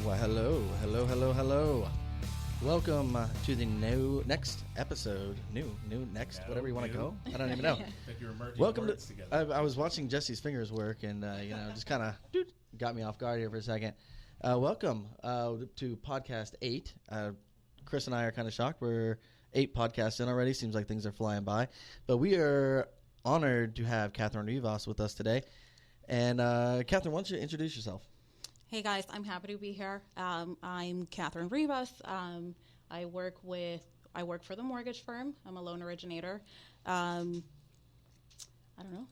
Well, hello. Welcome to the next episode. Next, whatever you want to go. I don't even know. Like you're merging Welcome words to. together. I was watching Jesse's fingers work, and just kind of got me off guard here for a second. Welcome to podcast 8. Chris and I are kind of shocked. We're 8 podcasts in already. Seems like things are flying by, but we are honored to have Katherine Rivas with us today. And Katherine, why don't you introduce yourself? Hey guys, I'm happy to be here. I'm Katherine Rivas. I work for the mortgage firm. I'm a loan originator. I don't know.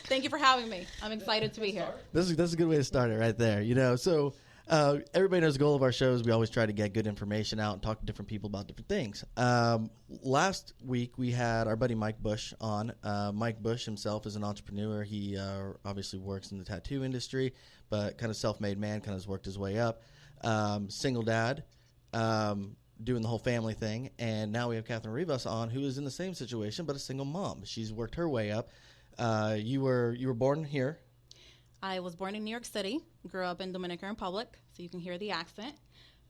Thank you for having me. I'm excited to be here. That's a good way to start it right there. So everybody knows the goal of our shows. We always try to get good information out and talk to different people about different things. Last week we had our buddy Mike Bush on. Mike Bush himself is an entrepreneur. He obviously works in the tattoo industry, but kind of self-made man, kind of has worked his way up. Single dad, doing the whole family thing. And now we have Katherine Rivas on, who is in the same situation, but a single mom. She's worked her way up. You were born here. I was born in New York City, grew up in Dominican Republic, so you can hear the accent.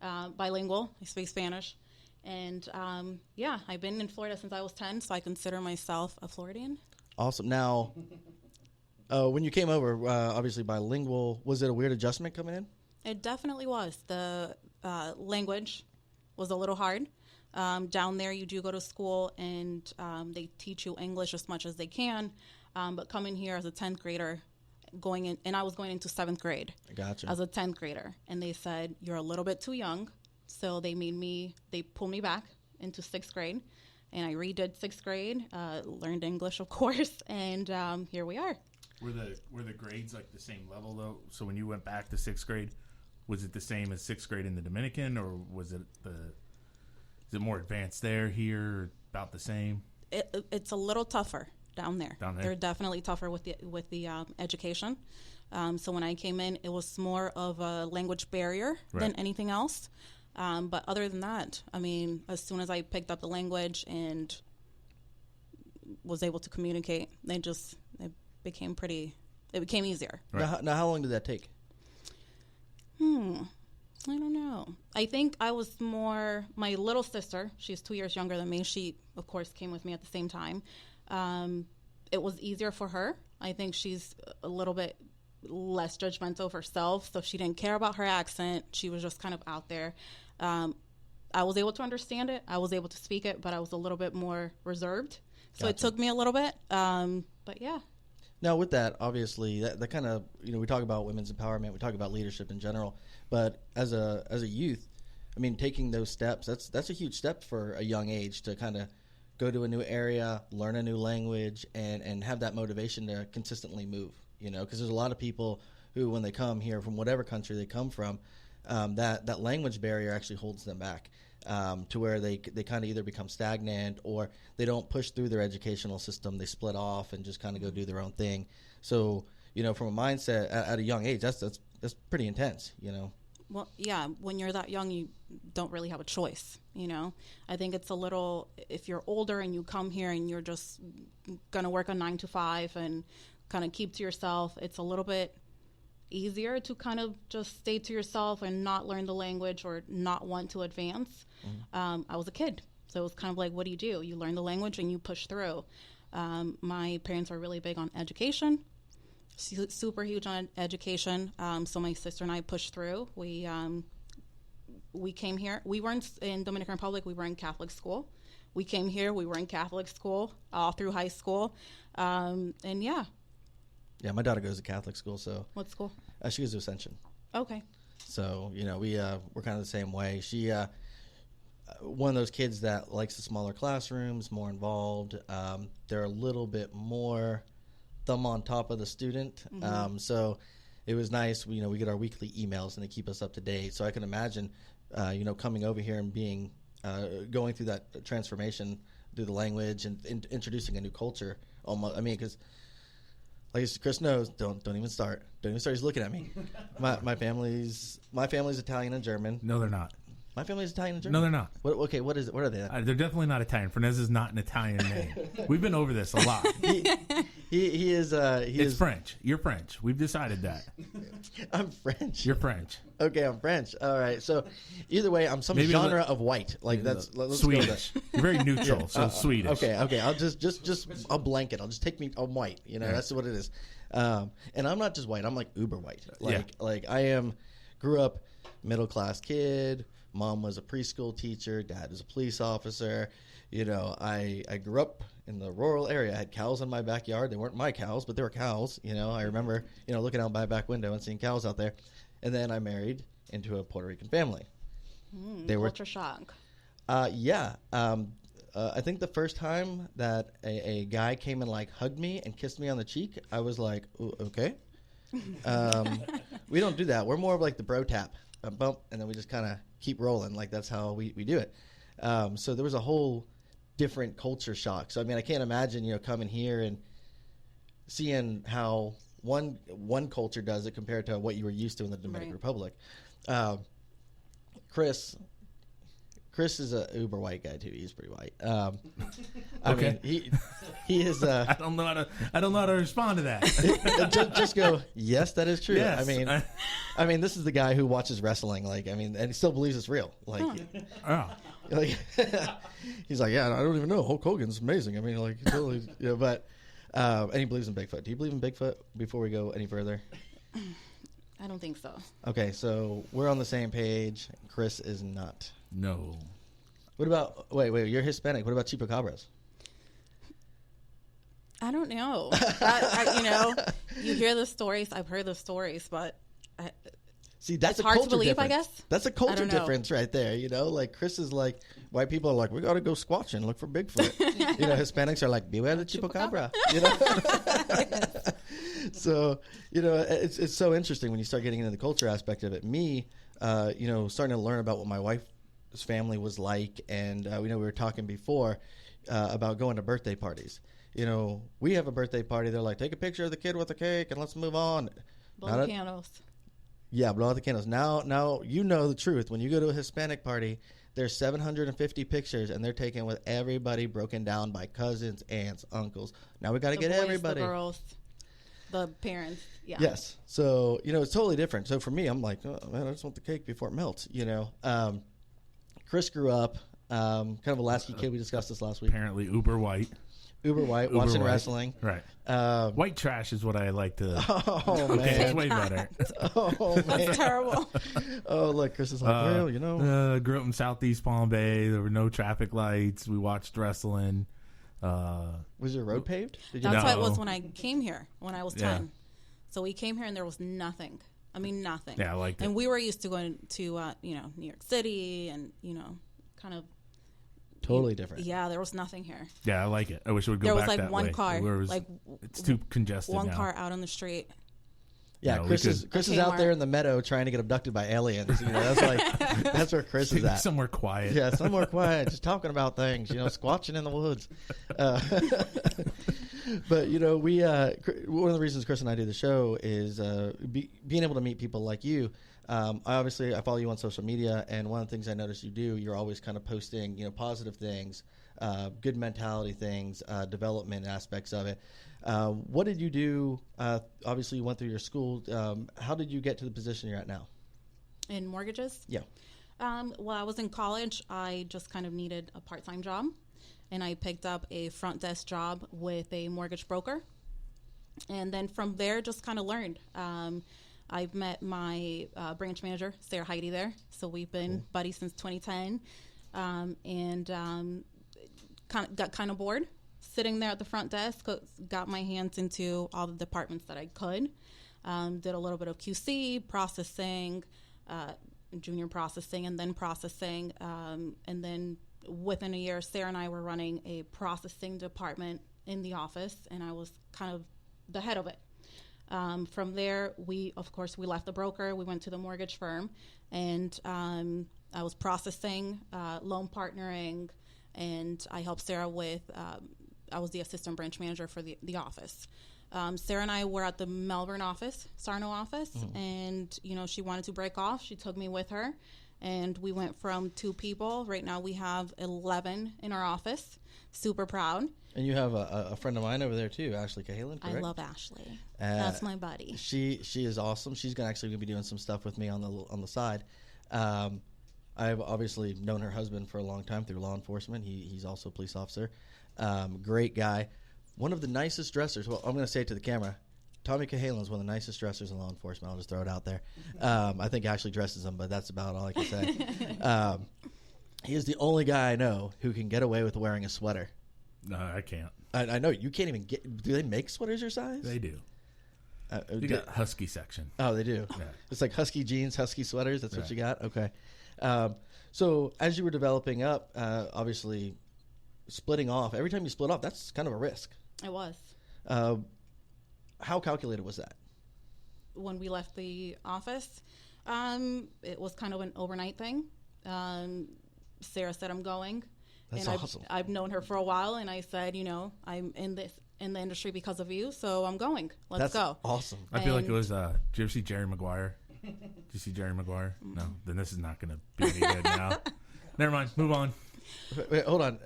Bilingual, I speak Spanish. And I've been in Florida since I was 10, so I consider myself a Floridian. Awesome. Now, when you came over, obviously bilingual, was it a weird adjustment coming in? It definitely was. The language was a little hard. Down there, you do go to school, and they teach you English as much as they can. But coming here as a 10th grader, and I was going into 7th grade. Gotcha. As a 10th grader, and they said you're a little bit too young, so they pulled me back into 6th grade, and I redid 6th grade, learned English, of course, and here we are. Were the grades like the same level though? So when you went back to 6th grade, was it the same as 6th grade in the Dominican, or is it more advanced there, here, about the same? It's a little tougher. Down there. They're definitely tougher with the education. So when I came in, it was more of a language barrier than anything else. But other than that, I mean, as soon as I picked up the language and was able to communicate, it became easier. Right. Now, how long did that take? I don't know. I think I was more, my little sister, she's 2 years younger than me. She, of course, came with me at the same time. It was easier for her. I think she's a little bit less judgmental of herself, so she didn't care about her accent. She was just kind of out there. I was able to understand it. I was able to speak it, but I was a little bit more reserved. So It took me a little bit, but yeah. Now, with that, obviously, that kind of, we talk about women's empowerment, we talk about leadership in general, but as a youth, I mean, taking those steps, that's a huge step for a young age to kind of go to a new area, learn a new language, and have that motivation to consistently move, because there's a lot of people who, when they come here from whatever country they come from, that language barrier actually holds them back to where they kind of either become stagnant or they don't push through their educational system. They split off and just kind of go do their own thing. So, from a mindset at a young age, that's pretty intense, Well, yeah, when you're that young, you don't really have a choice, I think it's a little, if you're older and you come here and you're just going to work a 9 to 5 and kind of keep to yourself, it's a little bit easier to kind of just stay to yourself and not learn the language or not want to advance. Mm-hmm. I was a kid, so it was kind of like, what do? You learn the language and you push through. My parents are really big on education. Super huge on education. So my sister and I pushed through. We came here. We weren't in Dominican Republic. We were in Catholic school. We came here. We were in Catholic school all through high school. And yeah. Yeah, my daughter goes to Catholic school. So what school? She goes to Ascension. Okay. So, we're kind of the same way. She, one of those kids that likes the smaller classrooms, more involved. They're a little bit more thumb on top of the student. Mm-hmm. So it was nice. We get our weekly emails and they keep us up to date. So I can imagine, coming over here and being, going through that transformation through the language and introducing a new culture. Almost, I mean, because like Chris knows, don't even start. Don't even start. He's looking at me. My family's Italian and German. No, they're not. My family's Italian and German. No, they're not. Okay, what is it? What are they? They're definitely not Italian. Fernez is not an Italian name. We've been over this a lot. He is. It's French. You're French. We've decided that. I'm French. You're French. Okay, I'm French. All right. So either way, I'm some genre of white. Like that's let's Swedish. go with that. You're very neutral, so Swedish. Okay. I'll just I'll blanket. I'll just take me. I'm white. You know, that's what it is. And I'm not just white. I'm like uber white. Like I am. Grew up middle class kid. Mom was a preschool teacher. Dad was a police officer. You know, I grew up in the rural area. I had cows in my backyard. They weren't my cows, but they were cows. You know, I remember, looking out my back window and seeing cows out there. And then I married into a Puerto Rican family. Culture shock. Yeah. I think the first time that a guy came and like hugged me and kissed me on the cheek, I was like, ooh, okay. We don't do that. We're more of like the bro tap, a bump, and then we just kind of keep rolling. Like that's how we do it. So there was a whole different culture shock. So I mean, I can't imagine coming here and seeing how one culture does it compared to what you were used to in the Dominican Republic. Chris is a uber white guy too. He's pretty white. I mean, he is. I don't know how to respond to that. just go. Yes, that is true. Yes. I mean, this is the guy who watches wrestling. Like, I mean, and he still believes it's real. Like, like he's like, yeah, I don't even know. Hulk Hogan's amazing. I mean, like, totally. But and he believes in Bigfoot. Do you believe in Bigfoot? Before we go any further. I don't think so. Okay, so we're on the same page. Chris is not. No. What about wait? You're Hispanic. What about chupacabras? I don't know. You hear the stories. I've heard the stories, but see, that's it's a hard culture to believe. difference. I guess that's a culture difference right there. Like Chris is like, white people are like, we got to go squatching, look for Bigfoot. Hispanics are like, beware the chupacabra. So it's so interesting when you start getting into the culture aspect of it. Me, starting to learn about what my wife's family was like, and we were talking before about going to birthday parties. We have a birthday party. They're like, take a picture of the kid with the cake and let's move on. Blow the candles. Yeah, blow out the candles. Now the truth. When you go to a Hispanic party, there's 750 pictures, and they're taken with everybody broken down by cousins, aunts, uncles. Now we got to get boys, everybody. The girls, the parents. Yeah. Yes. So it's totally different. So for me, I'm like, oh man, I just want the cake before it melts. Chris grew up kind of a latchkey kid. We discussed this last week. Apparently, uber white, watching wrestling. Right. White trash is what I like to. Oh man, okay, it's way better. Oh man, that's terrible. Oh look, Chris is like, grew up in Southeast Palm Bay. There were no traffic lights. We watched wrestling. Was your road paved? That's how it was when I came here when I was 10. Yeah. So we came here and there was nothing. I mean, nothing. Yeah, I liked it. And we were used to going to New York City and kind of. Totally different. Yeah, there was nothing here. Yeah, I like it. I wish it would go back that way. There was like one car. It's too congested one now. car out on the street. Yeah, Chris is out there in the meadow trying to get abducted by aliens. That's where Chris is at. Somewhere quiet. Yeah, somewhere quiet, just talking about things. Squatching in the woods. But we one of the reasons Chris and I do the show is being able to meet people like you. I follow you on social media, and one of the things I notice you do, you're always kind of posting, positive things, good mentality things, development aspects of it. What did you do? Obviously, you went through your school. How did you get to the position you're at now? In mortgages? Yeah. Well, I was in college. I just kind of needed a part-time job, and I picked up a front desk job with a mortgage broker. And then from there, just kind of learned. I've met my branch manager, Sarah Heidi, there. So we've been buddies since 2010, and got kind of bored sitting there at the front desk. Got my hands into all the departments that I could. Did a little bit of QC, processing, junior processing, and then processing. And then within a year, Sarah and I were running a processing department in the office, and I was kind of the head of it. From there, we left the broker. We went to the mortgage firm, and I was processing, loan partnering, and I helped Sarah with, I was the assistant branch manager for the office. Sarah and I were at the Melbourne office, Sarno office, and, she wanted to break off. She took me with her, And we went from 2 people. Right now we have 11 in our office. Super proud. And you have a friend of mine over there too, Ashley Cahalan, correct? I love Ashley. That's my buddy. She is awesome. She's actually going to be doing some stuff with me on the side. I've obviously known her husband for a long time through law enforcement. He's also a police officer. Great guy. One of the nicest dressers. Well, I'm going to say it to the camera. Tommy Cahalan is one of the nicest dressers in law enforcement. I'll just throw it out there. I think Ashley dresses him, but that's about all I can say. He is the only guy I know who can get away with wearing a sweater. No, I can't. I know. You can't even get... Do they make sweaters your size? They do. You got husky section. Oh, they do? Yeah. It's like husky jeans, husky sweaters. That's what Right. you got? Okay. So as you were developing up, obviously splitting off, every time you split off, that's kind of a risk. It was. How calculated was that? When we left the office, it was kind of an overnight thing. Sarah said, I'm going. That's and awesome. I've known her for a while, and I said, I'm in the industry because of you, so I'm going. Let's go. Awesome. I feel like it was, did you ever see Jerry Maguire? Did you see Jerry Maguire? No. Then this is not going to be any good now. Never mind. Move on. Wait, hold on.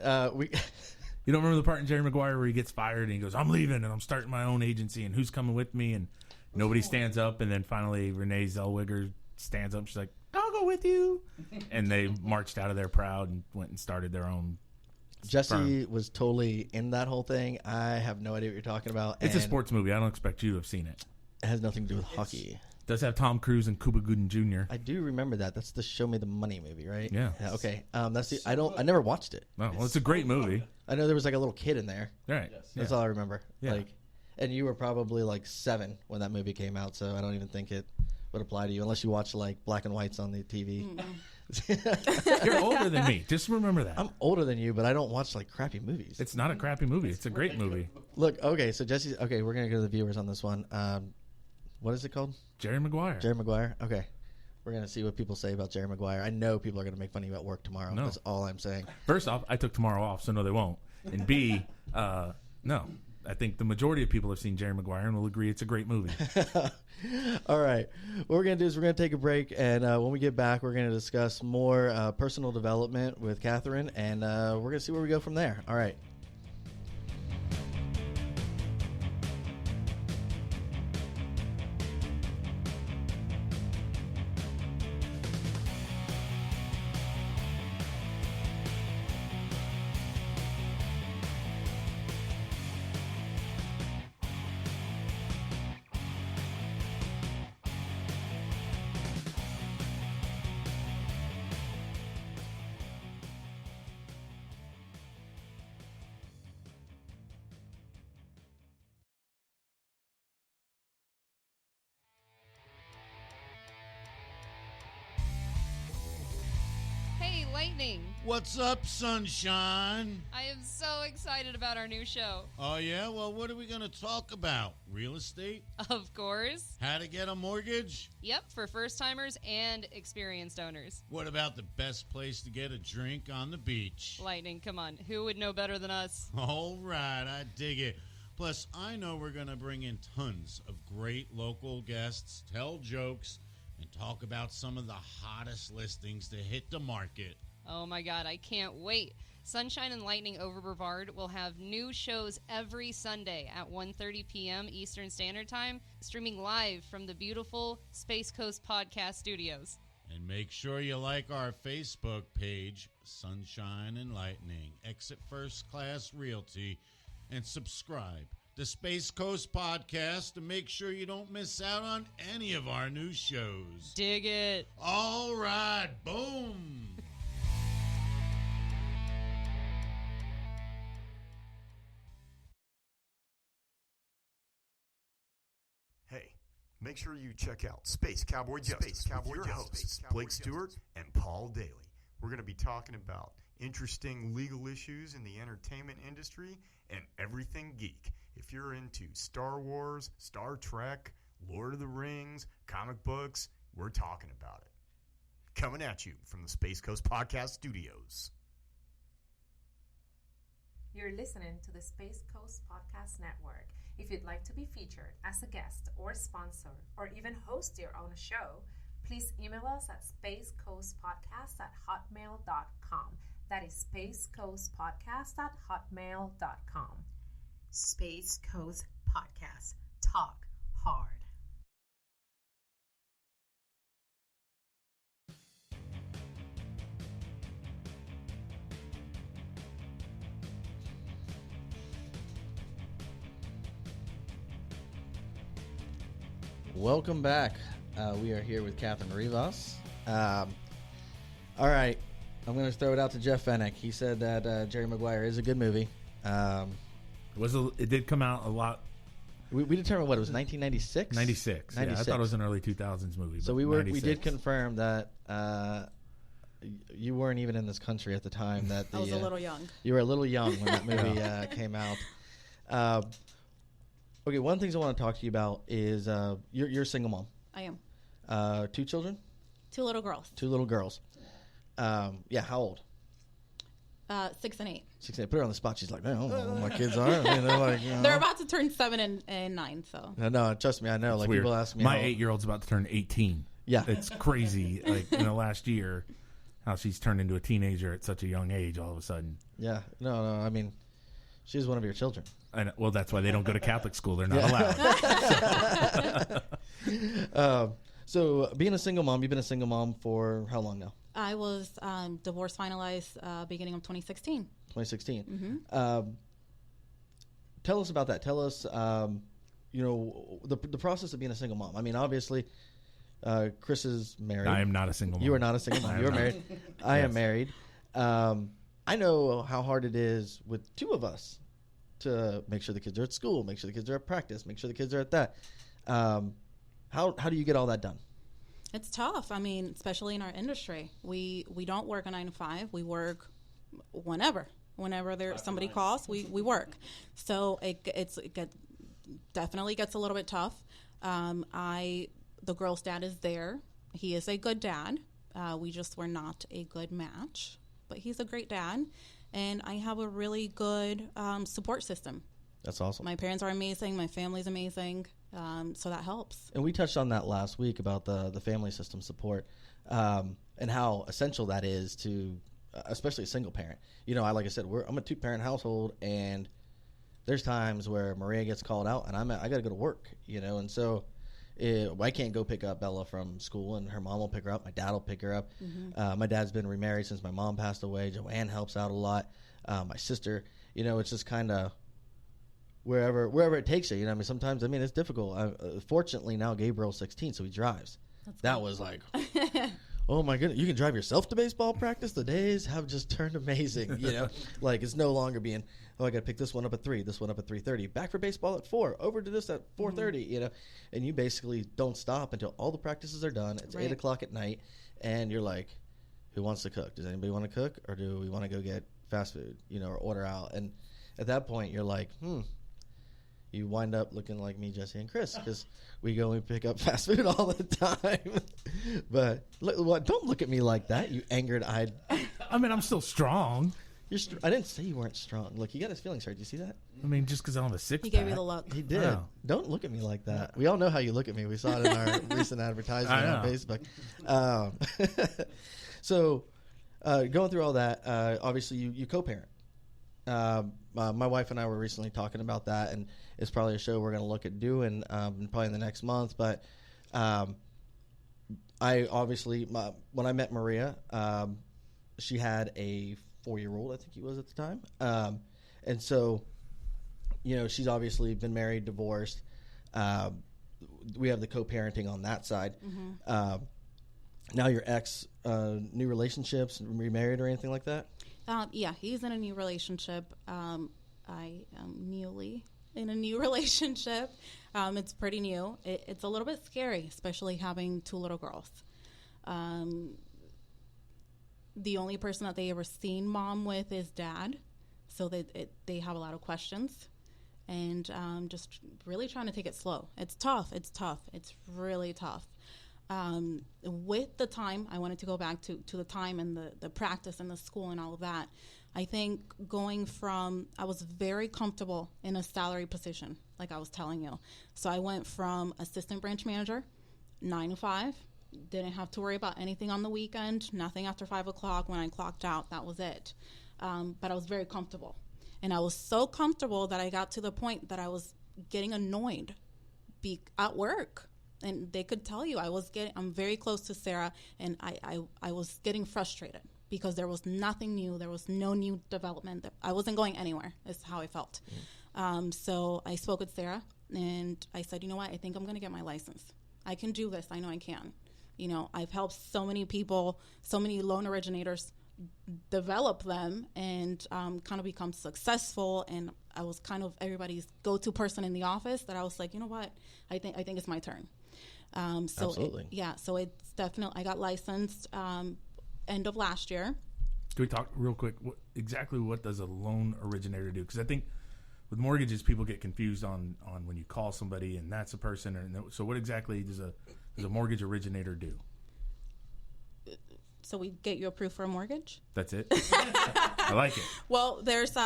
You don't remember the part in Jerry Maguire where he gets fired and he goes, I'm leaving and I'm starting my own agency and who's coming with me? And nobody stands up. And then finally Renee Zellweger stands up. She's like, I'll go with you. And they marched out of there proud and went and started their own Jesse firm. was totally in that whole thing. I have no idea what you're talking about. It's a and sports movie. I don't expect you to have seen it. It has nothing to do with hockey. It does have Tom Cruise and Cuba Gooding Jr. I do remember that. That's the Show Me the Money movie, right? Yeah. Okay. That's the. I never watched it. Oh, well, it's a great movie. I know there was like a little kid in there. Right. That's all I remember. Yeah. Like, and you were probably like 7 when that movie came out, so I don't even think it would apply to you unless you watch like black and whites on the TV. You're older than me. Just remember that. I'm older than you, but I don't watch like crappy movies. It's not a crappy movie. It's a great movie. Look, okay, so Jesse's okay. We're gonna go to the viewers on this one. What is it called? Jerry Maguire. Jerry Maguire. Okay, we're gonna see what people say about Jerry Maguire. I know people are gonna make fun of you at work tomorrow. No. That's all I'm saying. First off, I took tomorrow off, so no, they won't. And B, no. I think the majority of people have seen Jerry Maguire and will agree it's a great movie. All right. What we're going to do is we're going to take a break, and when we get back, we're going to discuss more personal development with Katherine, and we're going to see where we go from there. All right. Hey, Lightning. What's up, sunshine? I am so excited about our new show. Oh, yeah? Well, what are we going to talk about? Real estate? Of course. How to get a mortgage? Yep, for first-timers and experienced owners. What about the best place to get a drink on the beach? Lightning, come on. Who would know better than us? All right, I dig it. Plus, I know we're going to bring in tons of great local guests, tell jokes, and talk about some of the hottest listings to hit the market. Oh my God, I can't wait. Sunshine and Lightning over Brevard will have new shows every Sunday at 1:30 p.m. Eastern Standard Time, streaming live from the beautiful Space Coast Podcast Studios. And make sure you like our Facebook page, Sunshine and Lightning, Exit First Class Realty, and subscribe to Space Coast Podcast to make sure you don't miss out on any of our new shows. Dig it. All right, boom. Hey, make sure you check out Space Cowboy Justice with your hosts, Blake Stewart and Paul Daly. We're going to be talking about interesting legal issues in the entertainment industry and everything geek. If you're into Star Wars, Star Trek, Lord of the Rings, comic books, we're talking about it. Coming at you from the Space Coast Podcast Studios. You're listening to the Space Coast Podcast Network. If you'd like to be featured as a guest or sponsor or even host your own show, please email us at spacecoastpodcast@hotmail.com. That is spacecoastpodcast@hotmail.com. Space Coast Podcast. Talk hard. Welcome back. We are here with Katherine Rivas. All right, I'm going to throw it out to Jeff Fennick. He said that Jerry Maguire is a good movie. It did come out a lot. We determined what it was 1996. 96. Yeah, I thought it was an early 2000s movie. So we did confirm that you weren't even in this country at the time that I was a little young. You were a little young when that movie came out. Okay, one of the things I want to talk to you about is you're a single mom. I am. 2 children? 2 little girls. 2 little girls. Yeah, how old? 6 and 8. 6 and 8. Put her on the spot. She's like, man, I don't know what my kids are. I mean, they're like, They're about to turn 7 and 9. So no, trust me, I know. It's like weird. people ask me, my 8-year-old's about to turn 18. Yeah, it's crazy. Like in the last year, how she's turned into a teenager at such a young age. All of a sudden. Yeah. No. I mean, she's one of your children. Well, that's why they don't go to Catholic school. They're not allowed. So, being a single mom, you've been a single mom for how long now? I was divorce finalized beginning of 2016. 2016. Mm-hmm. Tell us about that. Tell us, the process of being a single mom. I mean, obviously, Chris is married. I am not a single mom. You are not a single mom. You are married. I am married. I know how hard it is with 2 of us to make sure the kids are at school, make sure the kids are at practice, make sure the kids are at that. How do you get all that done? It's tough. I mean, especially in our industry, we don't work a 9 to 5. We work whenever somebody calls, we work. So it definitely gets a little bit tough. The girl's dad is there. He is a good dad. We just were not a good match, but he's a great dad. And I have a really good support system. That's awesome. My parents are amazing. My family's amazing. So that helps. And we touched on that last week about the family system support and how essential that is to, especially a single parent. Like I said, I'm a 2-parent household, and there's times where Maria gets called out, and I got to go to work. And so I can't go pick up Bella from school, and her mom will pick her up. My dad will pick her up. Mm-hmm. My dad's been remarried since my mom passed away. Joanne helps out a lot. My sister, it's just kind of wherever it takes you. Sometimes, it's difficult. Fortunately, now Gabriel's 16, so he drives. That was like, oh my goodness, you can drive yourself to baseball practice? The days have just turned amazing. Like it's no longer being, I got to pick this one up at 3, this one up at 3:30, back for baseball at 4, over to this at 4:30. Mm-hmm. And you basically don't stop until all the practices are done. It's 8 o'clock at night, and you're like, who wants to cook? Does anybody want to cook, or do we want to go get fast food? Or order out? And at that point, you're like, you wind up looking like me, Jesse, and Chris, because we go and pick up fast food all the time. But don't look at me like that, you angered-eyed. I'm still strong. I didn't say you weren't strong. Look, he got his feelings hurt. Did you see that? Just because I don't have a 6-pack. He gave you the look. He did. Oh. Don't look at me like that. We all know how you look at me. We saw it in our recent advertisement on Facebook. So, going through all that, obviously you co-parent. My wife and I were recently talking about that, and it's probably a show we're going to look at doing probably in the next month. But I obviously, when I met Maria, she had a 4-year-old, I think he was at the time. And so, she's obviously been married, divorced. We have the co-parenting on that side. Mm-hmm. Now your ex, new relationships, remarried or anything like that? Yeah, he's in a new relationship. I am newly in a new relationship. It's pretty new. It's a little bit scary, especially having 2 little girls. The only person that they ever seen mom with is dad, so they have a lot of questions, and just really trying to take it slow. It's tough. It's really tough. With the time, I wanted to go back to the time and the practice and the school and all of that. I think I was very comfortable in a salary position, like I was telling you. So I went from assistant branch manager, 9 to 5, Didn't have to worry about anything on the weekend, nothing after 5 o'clock. When I clocked out, that was it. But I was very comfortable. And I was so comfortable that I got to the point that I was getting annoyed at work. And they could tell you I'm very close to Sarah, and I was getting frustrated because there was nothing new. There was no new development. I wasn't going anywhere, is how I felt. So I spoke with Sarah, and I said, you know what? I think I'm going to get my license. I can do this. I know I can. You know, I've helped so many people, so many loan originators develop them and kind of become successful. And I was kind of everybody's go-to person in the office that I was like, you know what? I think it's my turn. Absolutely. So it's definitely, I got licensed end of last year. Can we talk real quick? What does a loan originator do? Because I think with mortgages, people get confused on when you call somebody and that's a person. So what exactly does a mortgage originator do? So we get you approved for a mortgage? That's it? I like it. Well, there's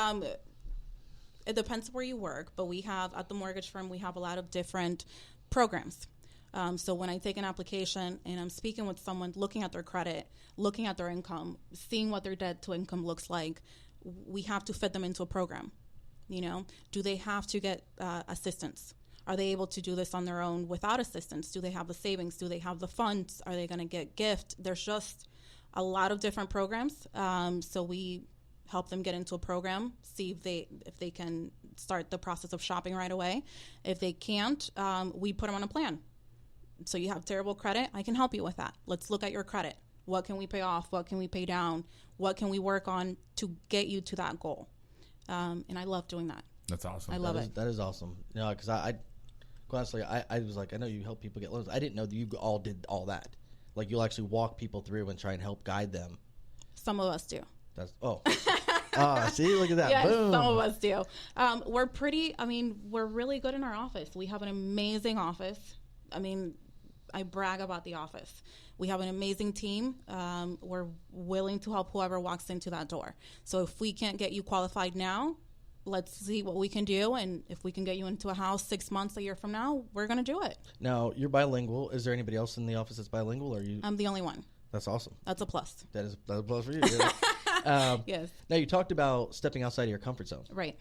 it depends where you work, but we have, at the mortgage firm, we have a lot of different programs. So when I take an application and I'm speaking with someone, looking at their credit, looking at their income, seeing what their debt to income looks like, we have to fit them into a program. You know, do they have to get assistance? Are they able to do this on their own without assistance? Do they have the savings? Do they have the funds? Are they going to get gift? There's just a lot of different programs. So we help them get into a program, see if they can start the process of shopping right away. If they can't, we put them on a plan. So you have terrible credit, I can help you with that. Let's look at your credit. What can we pay off? What can we pay down? What can we work on to get you to that goal? And I love doing that. That's awesome. I love it. That is awesome. You know, because honestly, I was like, I know you help people get loans. I didn't know that you all did all that. Like, you'll actually walk people through and try and help guide them. Some of us do. See, look at that. Yes, Boom. some of us do. We're really good in our office. We have an amazing office. I mean, I brag about the office. We have an amazing team. We're willing to help whoever walks into that door. So if we can't get you qualified now, let's see what we can do. And if we can get you into a house 6 months, a year from now, we're going to do it. Now, you're bilingual. Is there anybody else in the office that's bilingual? Or are you? I'm the only one. That's awesome. That's a plus. That's a plus for you. Yes. Now, you talked about stepping outside of your comfort zone. Right.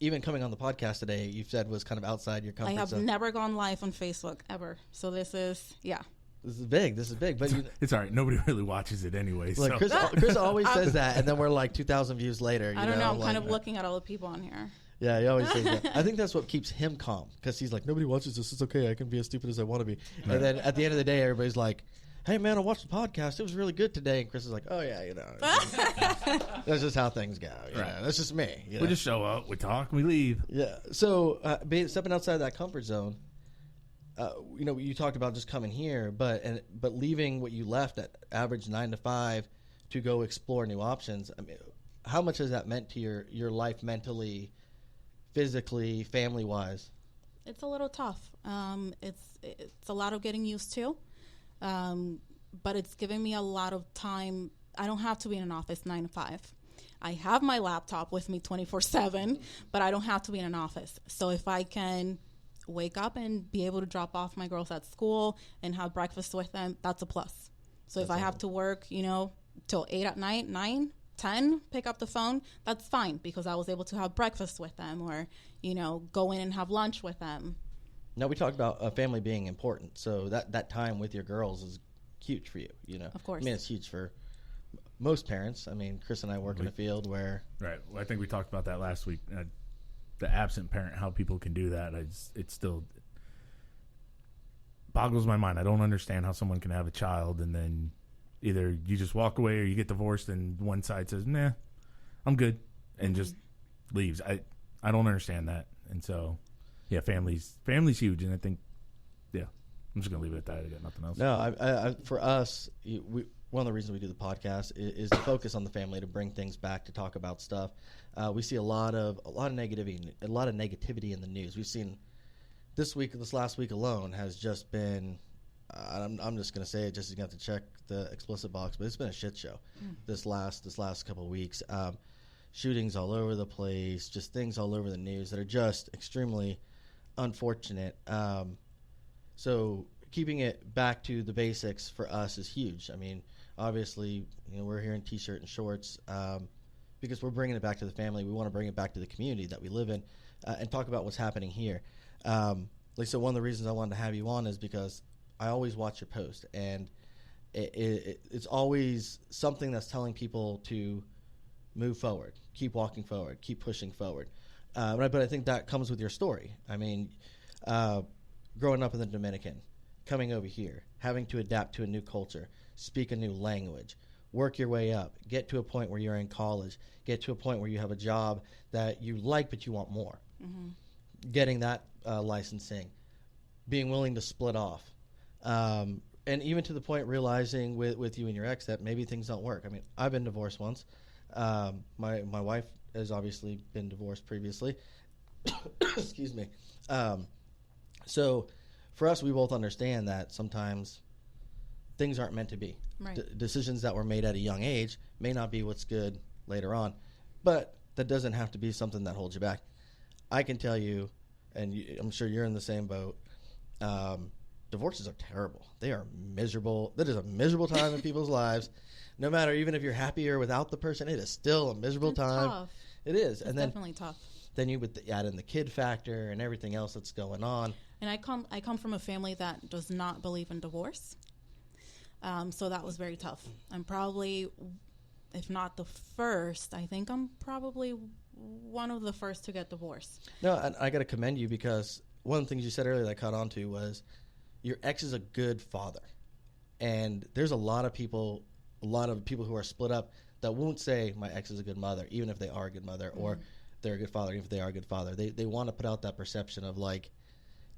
Even coming on the podcast today, you said was kind of outside your comfort zone. I have never gone live on Facebook, ever. So this is, yeah. This is big. But it's all right. Nobody really watches it anyway. Like, Chris always says that, and then we're like 2,000 views later. I don't know. I'm kind of looking at all the people on here. Yeah, he always says that. I think that's what keeps him calm, because he's like, nobody watches this. It's okay. I can be as stupid as I want to be. Right. And then at the end of the day, everybody's like, hey, man, I watched the podcast. It was really good today. And Chris is like, oh, yeah, you know. That's just how things go. You know? That's just me. You know? We just show up, we talk, we leave. Yeah. So stepping outside that comfort zone, you talked about just coming here, but leaving what you left at average 9 to 5 to go explore new options. I mean, how much has that meant to your life mentally, physically, family-wise? It's a little tough. It's a lot of getting used to. But it's giving me a lot of time. I don't have to be in an office 9 to 5. I have my laptop with me 24/7, but I don't have to be in an office. So if I can wake up and be able to drop off my girls at school and have breakfast with them, that's a plus. So if I have to work, till 8 at night, 9, 10, pick up the phone, that's fine, because I was able to have breakfast with them, or, go in and have lunch with them. Now, we talked about family being important, so that time with your girls is huge for you, Of course. I mean, it's huge for most parents. I mean, Chris and I work in a field where... Right. Well, I think we talked about that last week. The absent parent, how people can do that, it still boggles my mind. I don't understand how someone can have a child and then either you just walk away or you get divorced and one side says, nah, I'm good, and just leaves. I don't understand that. And so... yeah, family's huge, and I think, I'm just gonna leave it at that. I got nothing else. No, I for us, one of the reasons we do the podcast is to focus on the family, to bring things back, to talk about stuff. We see a lot of negativity in the news. We've seen this last week alone has just been. I'm just gonna say it, just so you have to check the explicit box, but it's been a shit show. This last couple of weeks. Shootings all over the place, just things all over the news that are just extremely unfortunate. So keeping it back to the basics for us is huge. I mean, obviously, we're here in t-shirt and shorts because we're bringing it back to the family. We want to bring it back to the community that we live in and talk about what's happening here. So one of the reasons I wanted to have you on is because I always watch your post, and it's always something that's telling people to move forward, keep walking forward, keep pushing forward. But I think that comes with your story. I mean, growing up in the Dominican, coming over here, having to adapt to a new culture, speak a new language, work your way up, get to a point where you're in college, get to a point where you have a job that you like but you want more. Mm-hmm. Getting that licensing, being willing to split off. And even to the point realizing with you and your ex that maybe things don't work. I mean, I've been divorced once. My wife has obviously been divorced previously. Excuse me. So for us, we both understand that sometimes things aren't meant to be. Right. Decisions that were made at a young age may not be what's good later on. But that doesn't have to be something that holds you back. I can tell you, and I'm sure you're in the same boat, divorces are terrible. They are miserable. That is a miserable time in people's lives. No matter, even if you're happier without the person, it is still a miserable time. Tough. It is. It's definitely tough. Then you would add in the kid factor and everything else that's going on. And I come from a family that does not believe in divorce. So that was very tough. I'm probably, if not the first, I think I'm probably one of the first to get divorced. No, I got to commend you because one of the things you said earlier that I caught on to was your ex is a good father. And there's a lot of people who are split up that won't say my ex is a good mother, even if they are a good mother, or they're a good father, even if they are a good father. They want to put out that perception of like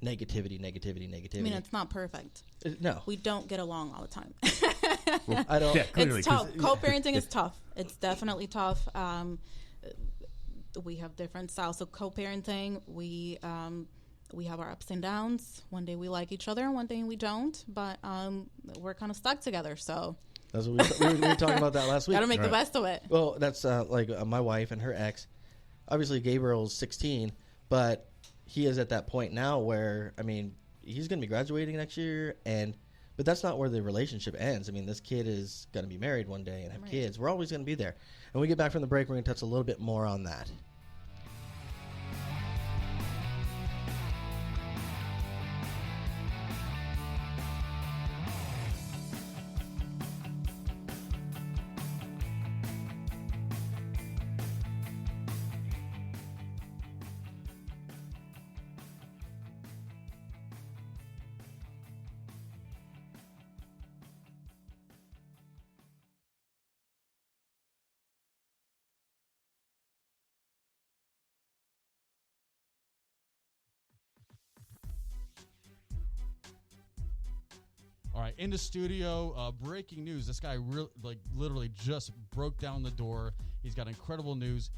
negativity. I mean, it's not perfect. No. We don't get along all the time. Well, I don't. Yeah, clearly, it's tough. Co-parenting is tough. It's definitely tough. We have different styles of co-parenting. We have our ups and downs. One day we like each other, one day we don't. But we're kind of stuck together, so. That's what we were talking about that last week. Got to make the best of it. Well, that's my wife and her ex. Obviously, Gabriel's 16, but he is at that point now where, I mean, he's going to be graduating next year, but that's not where the relationship ends. I mean, this kid is going to be married one day and have kids. We're always going to be there. And when we get back from the break, we're going to touch a little bit more on that. All right, in the studio, breaking news. This guy literally just broke down the door. He's got incredible news.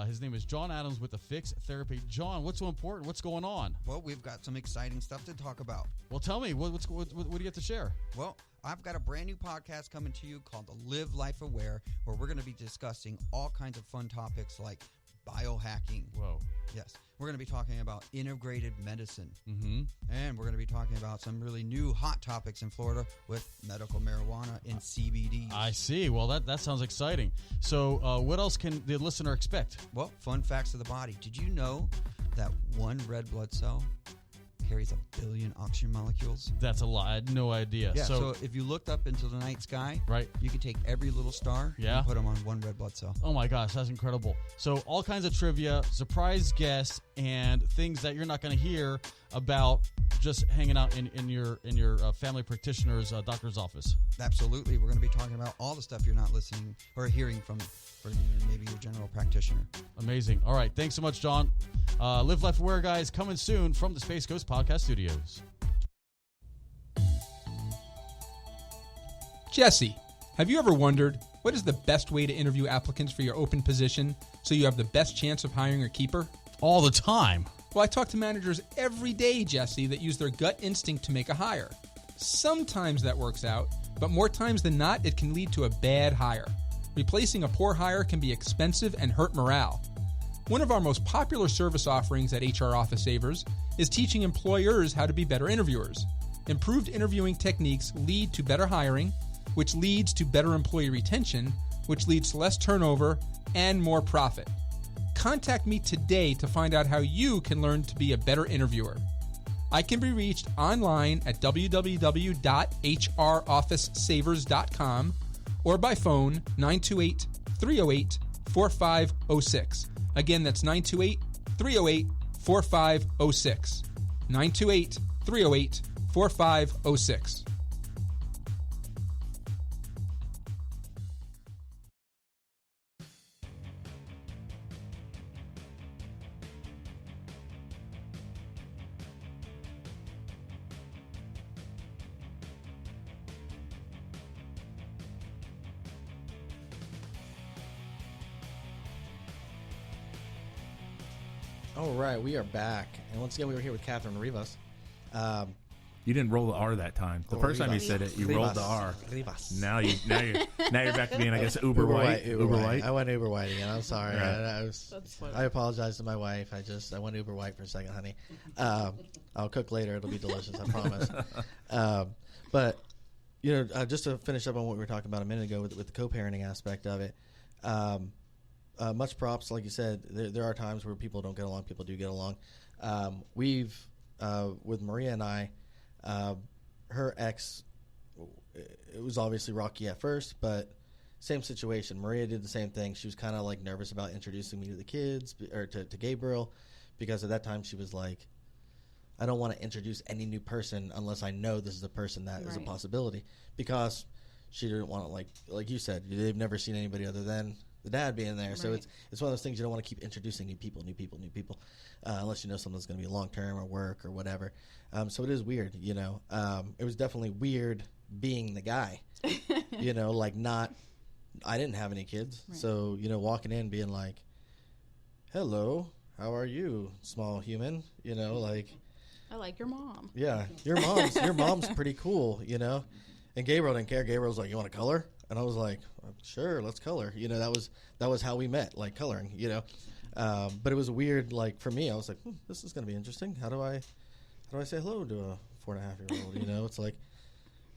His name is John Adams with the Fix Therapy. John, what's so important? What's going on? Well, we've got some exciting stuff to talk about. Well, tell me, what do you have to share? Well, I've got a brand new podcast coming to you called The Live Life Aware, where we're going to be discussing all kinds of fun topics like biohacking. Whoa. Yes. We're going to be talking about integrated medicine. Mm-hmm. And we're going to be talking about some really new hot topics in Florida with medical marijuana and CBD. I see. Well, that sounds exciting. So what else can the listener expect? Well, fun facts of the body. Did you know that one red blood cell carries 1 billion oxygen molecules? That's a lot. I had no idea. Yeah, so if you looked up into the night sky, right, you could take every little star and put them on one red blood cell. Oh my gosh, that's incredible. So all kinds of trivia, surprise guests, and things that you're not going to hear about just hanging out in your family practitioner's doctor's office. Absolutely. We're going to be talking about all the stuff you're not listening or hearing from maybe your general practitioner. Amazing. All right. Thanks so much, John. Live Life Aware, guys, coming soon from the Space Coast Podcast Studios. Jesse, have you ever wondered what is the best way to interview applicants for your open position so you have the best chance of hiring a keeper? All the time. Well, I talk to managers every day, Jesse, that use their gut instinct to make a hire. Sometimes that works out, but more times than not, it can lead to a bad hire. Replacing a poor hire can be expensive and hurt morale. One of our most popular service offerings at HR Office Savers is teaching employers how to be better interviewers. Improved interviewing techniques lead to better hiring, which leads to better employee retention, which leads to less turnover and more profit. Contact me today to find out how you can learn to be a better interviewer. I can be reached online at www.hrofficesavers.com or by phone 928-308-4506. Again, that's 928-308-4506. 928-308-4506. All right, we are back, and once again, we were here with Katherine Rivas. You didn't roll the R that time. The first time you said it, you rolled the R. Rivas. Now you're back to being, I guess, uber white. Uber white. I went uber white again. I'm sorry. Right. I apologize to my wife. I went uber white for a second, honey. I'll cook later. It'll be delicious. I promise. But just to finish up on what we were talking about a minute ago with the co-parenting aspect of it. Much props, like you said. There are times where people don't get along. People do get along. We've with Maria and I. Her ex, it was obviously rocky at first, but same situation. Maria did the same thing. She was kind of like nervous about introducing me to the kids or to Gabriel, because at that time she was like, I don't want to introduce any new person unless I know this is a person that is a possibility, because she didn't want to, like you said, they've never seen anybody other than the dad being there. Right. So it's one of those things you don't want to keep introducing new people, unless you know something's going to be long term or work or whatever. So it is weird, It was definitely weird being the guy, I didn't have any kids, right. So walking in being like, "Hello, how are you, small human?" I like your mom. Yeah, your mom's pretty cool, And Gabriel didn't care. Gabriel was like, "You want to color?" And I was like, "Sure, let's color." That was how we met, like coloring, But it was weird, like for me, I was like, "This is going to be interesting. How do I say hello to a 4.5-year-old?" It's like,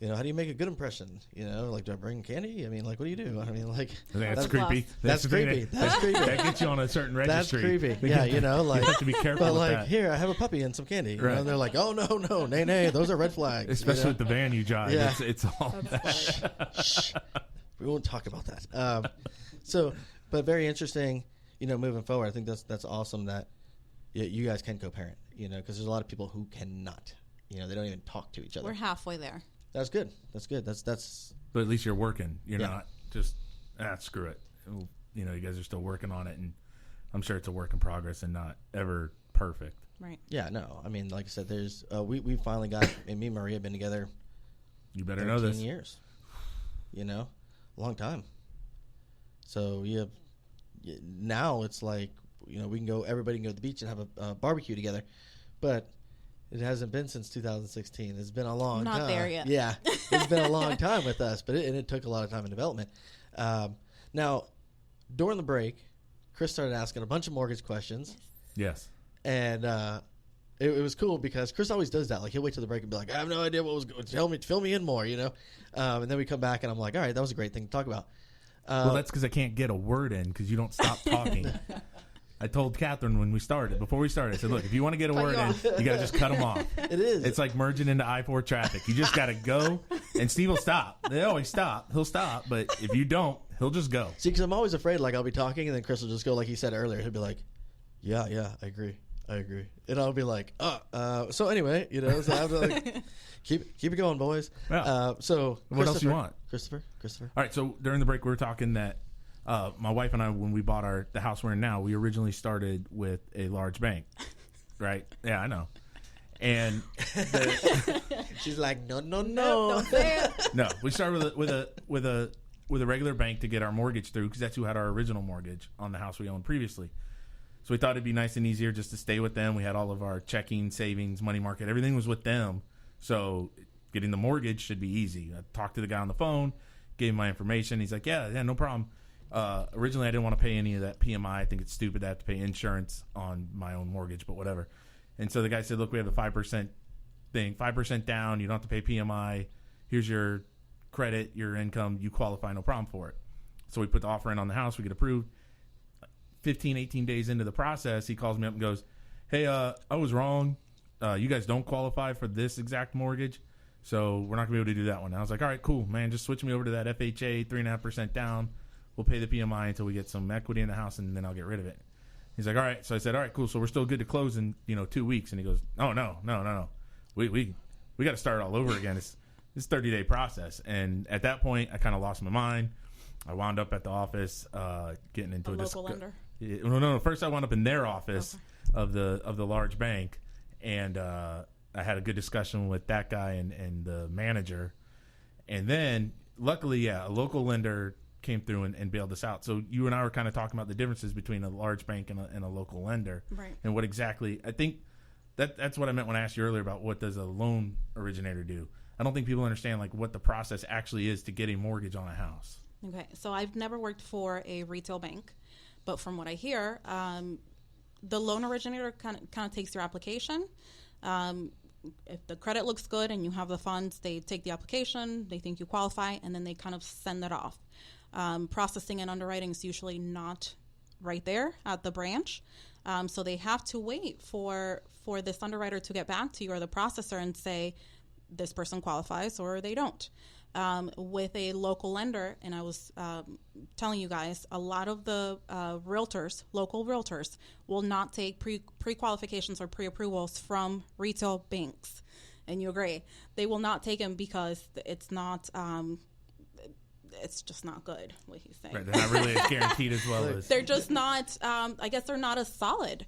how do you make a good impression? Do I bring candy? I mean, what do you do? I mean, that's creepy. That's creepy. That's creepy. That gets you on a certain registry. That's creepy. Yeah, you have to be careful. But with that. Here, I have a puppy and some candy. Right. And they're like, "Oh no, nay, those are red flags." Especially with the van you drive. Yeah. It's all. Shh. We won't talk about that. But very interesting. Moving forward, I think that's awesome that you guys can co-parent. Because there's a lot of people who cannot. They don't even talk to each other. We're halfway there. That's good. That's. But at least you're working. You're not just screw it. You guys are still working on it, and I'm sure it's a work in progress and not ever perfect. Right. Yeah. No. I mean, like I said, there's we finally got. And me and Maria have been together. You better know this. 13 years. Long time. So now it's like we can go. Everybody can go to the beach and have a barbecue together, but. It hasn't been since 2016. It's been a long time. Not there yet. Yeah, it's been a long time with us, but it took a lot of time in development. Now, during the break, Chris started asking a bunch of mortgage questions. Yes. And it was cool because Chris always does that. Like, he'll wait till the break and be like, "I have no idea what was going on. Fill me in more," And then we come back and I'm like, "All right, that was a great thing to talk about." Well, that's because I can't get a word in because you don't stop talking. I told Catherine before we started, I said, "Look, if you want to get a word in, you got to just cut them off." It is. It's like merging into I-4 traffic. You just got to go, and Steve will stop. They always stop. He'll stop, but if you don't, he'll just go. See, because I'm always afraid, I'll be talking, and then Chris will just go, like he said earlier. He'll be like, yeah, I agree. And I'll be like, so anyway, so I have to, keep it going, boys. Yeah. So what else you want? Christopher? All right, so during the break, we were talking that my wife and I, when we bought the house we're in now, we originally started with a large bank, right? Yeah, I know. And she's like, no. Don't say it. No, we started with a regular bank to get our mortgage through because that's who had our original mortgage on the house we owned previously. So we thought it'd be nice and easier just to stay with them. We had all of our checking, savings, money market, everything was with them. So getting the mortgage should be easy. I talked to the guy on the phone, gave him my information. He's like, yeah, no problem. Originally, I didn't want to pay any of that PMI. I think it's stupid to have to pay insurance on my own mortgage, but whatever. And so the guy said, look, we have a 5% thing, 5% down. You don't have to pay PMI. Here's your credit, your income. You qualify, no problem for it. So we put the offer in on the house. We get approved. 15, 18 days into the process, he calls me up and goes, hey, I was wrong. You guys don't qualify for this exact mortgage, so we're not going to be able to do that one. And I was like, all right, cool, man. Just switch me over to that FHA, 3.5% down. We'll pay the PMI until we get some equity in the house, and then I'll get rid of it. He's like, all right. So I said, all right, cool. So we're still good to close in 2 weeks. And he goes, oh, no. We got to start all over again. It's a 30-day process. And at that point, I kind of lost my mind. I wound up at the office getting into a local lender. No. First, I wound up in their office of the large bank, and I had a good discussion with that guy and the manager. And then, luckily, a local lender came through and bailed us out. So you and I were kind of talking about the differences between a large bank and a local lender, right? And what exactly I think that's what I meant when I asked you earlier about what does a loan originator do. I don't think people understand like what the process actually is to get a mortgage on a house. Okay, so I've never worked for a retail bank, but from what I hear, the loan originator kind of takes your application. If the credit looks good and you have the funds, they take the application, they think you qualify, and then they kind of send it off. Processing and underwriting is usually not right there at the branch. So they have to wait for this underwriter to get back to you or the processor and say this person qualifies or they don't. With a local lender, and I was telling you guys, a lot of the local realtors will not take pre-qualifications or pre-approvals from retail banks. And you agree. They will not take them because it's not... it's just not good, what he's saying. Right, they're not really as guaranteed as well as... They're just not, I guess they're not as solid.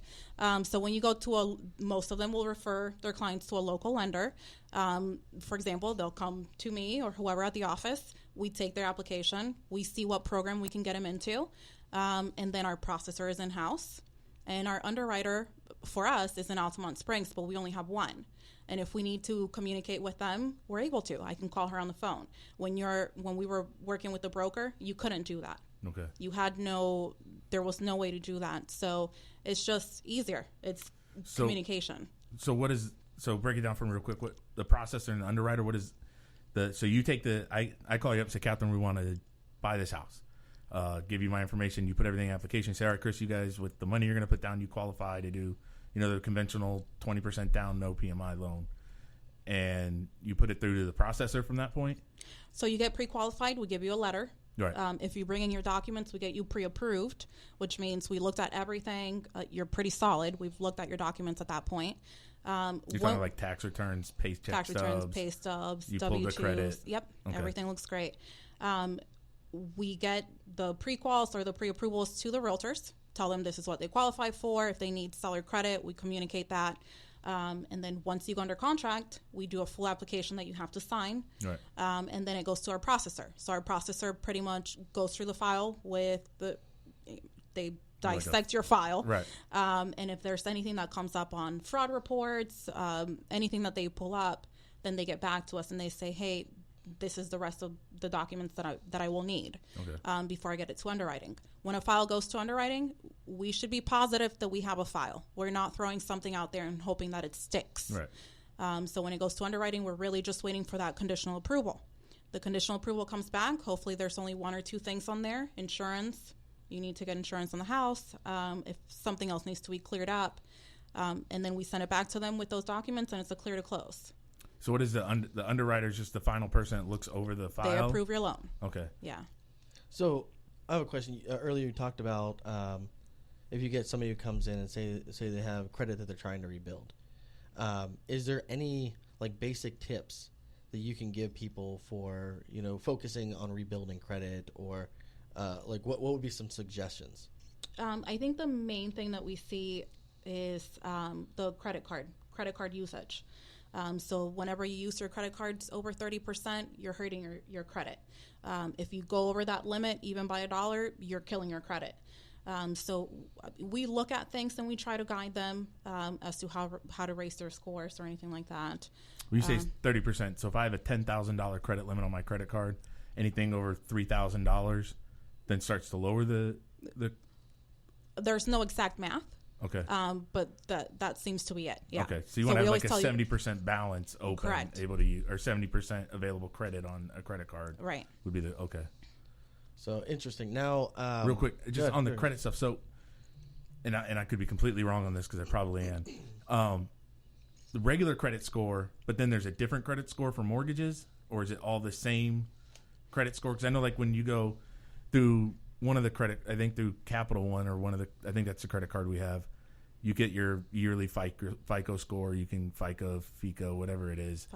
So when you go to most of them will refer their clients to a local lender. For example, they'll come to me or whoever at the office. We take their application. We see what program we can get them into. And then our processor is in-house. And our underwriter, for us, is in Altamont Springs, but we only have one. And if we need to communicate with them, we're able to. I can call her on the phone. When we were working with the broker, you couldn't do that. Okay. There was no way to do that. So it's just easier. It's communication. So break it down for me real quick. What the processor and the underwriter, so you take I call you up and say, Catherine, we want to buy this house. Give you my information. You put everything in the application. Say, all right, Chris, you guys, with the money you're going to put down, you qualify to do the conventional 20% down, no PMI loan, and you put it through to the processor from that point? So you get pre-qualified. We give you a letter. Right. If you bring in your documents, we get you pre-approved, which means we looked at everything. You're pretty solid. We've looked at your documents at that point. You're talking like tax returns, pay stubs. You W-2s. Pull the credit. Yep. Okay. Everything looks great. We get the pre-quals or the pre-approvals to the realtors. Tell them this is what they qualify for. If they need seller credit, we communicate that. And then once you go under contract, we do a full application that you have to sign. Right. And then it goes to our processor. So our processor pretty much goes through the file they dissect your file. Right. And if there's anything that comes up on fraud reports, anything that they pull up, then they get back to us and they say, hey, this is the rest of the documents that I will need before I get it to underwriting. When a file goes to underwriting, we should be positive that we have a file. We're not throwing something out there and hoping that it sticks. Right. So when it goes to underwriting, we're really just waiting for that conditional approval. The conditional approval comes back. Hopefully there's only one or two things on there. Insurance. You need to get insurance on the house. If something else needs to be cleared up. And then we send it back to them with those documents, and it's a clear to close. So what is the underwriter is just the final person that looks over the file? They approve your loan. Okay. Yeah. So I have a question. Earlier you talked about if you get somebody who comes in and say they have credit that they're trying to rebuild. Is there any like basic tips that you can give people for focusing on rebuilding credit, or like what would be some suggestions? I think the main thing that we see is the credit card usage. So whenever you use your credit cards over 30%, you're hurting your credit. If you go over that limit, even by $1, you're killing your credit. So we look at things and we try to guide them as to how to raise their scores or anything like that. When you say 30%, so if I have a $10,000 credit limit on my credit card, anything over $3,000 then starts to lower the. There's no exact math. Okay. But that seems to be it. Yeah. Okay. So you want to have like a tell 70% balance open, Correct. able to use, or 70% available credit on a credit card. Right. Would be the okay. So interesting. Now, real quick, just on the credit stuff. So, and I could be completely wrong on this because I probably am. The regular credit score, but then there's a different credit score for mortgages, or is it all the same credit score? Because I know, like, when you go through one of the credit, I think through Capital One or one of the, I think that's the credit card we have. You get your yearly FICO score. You can FICO, whatever it is.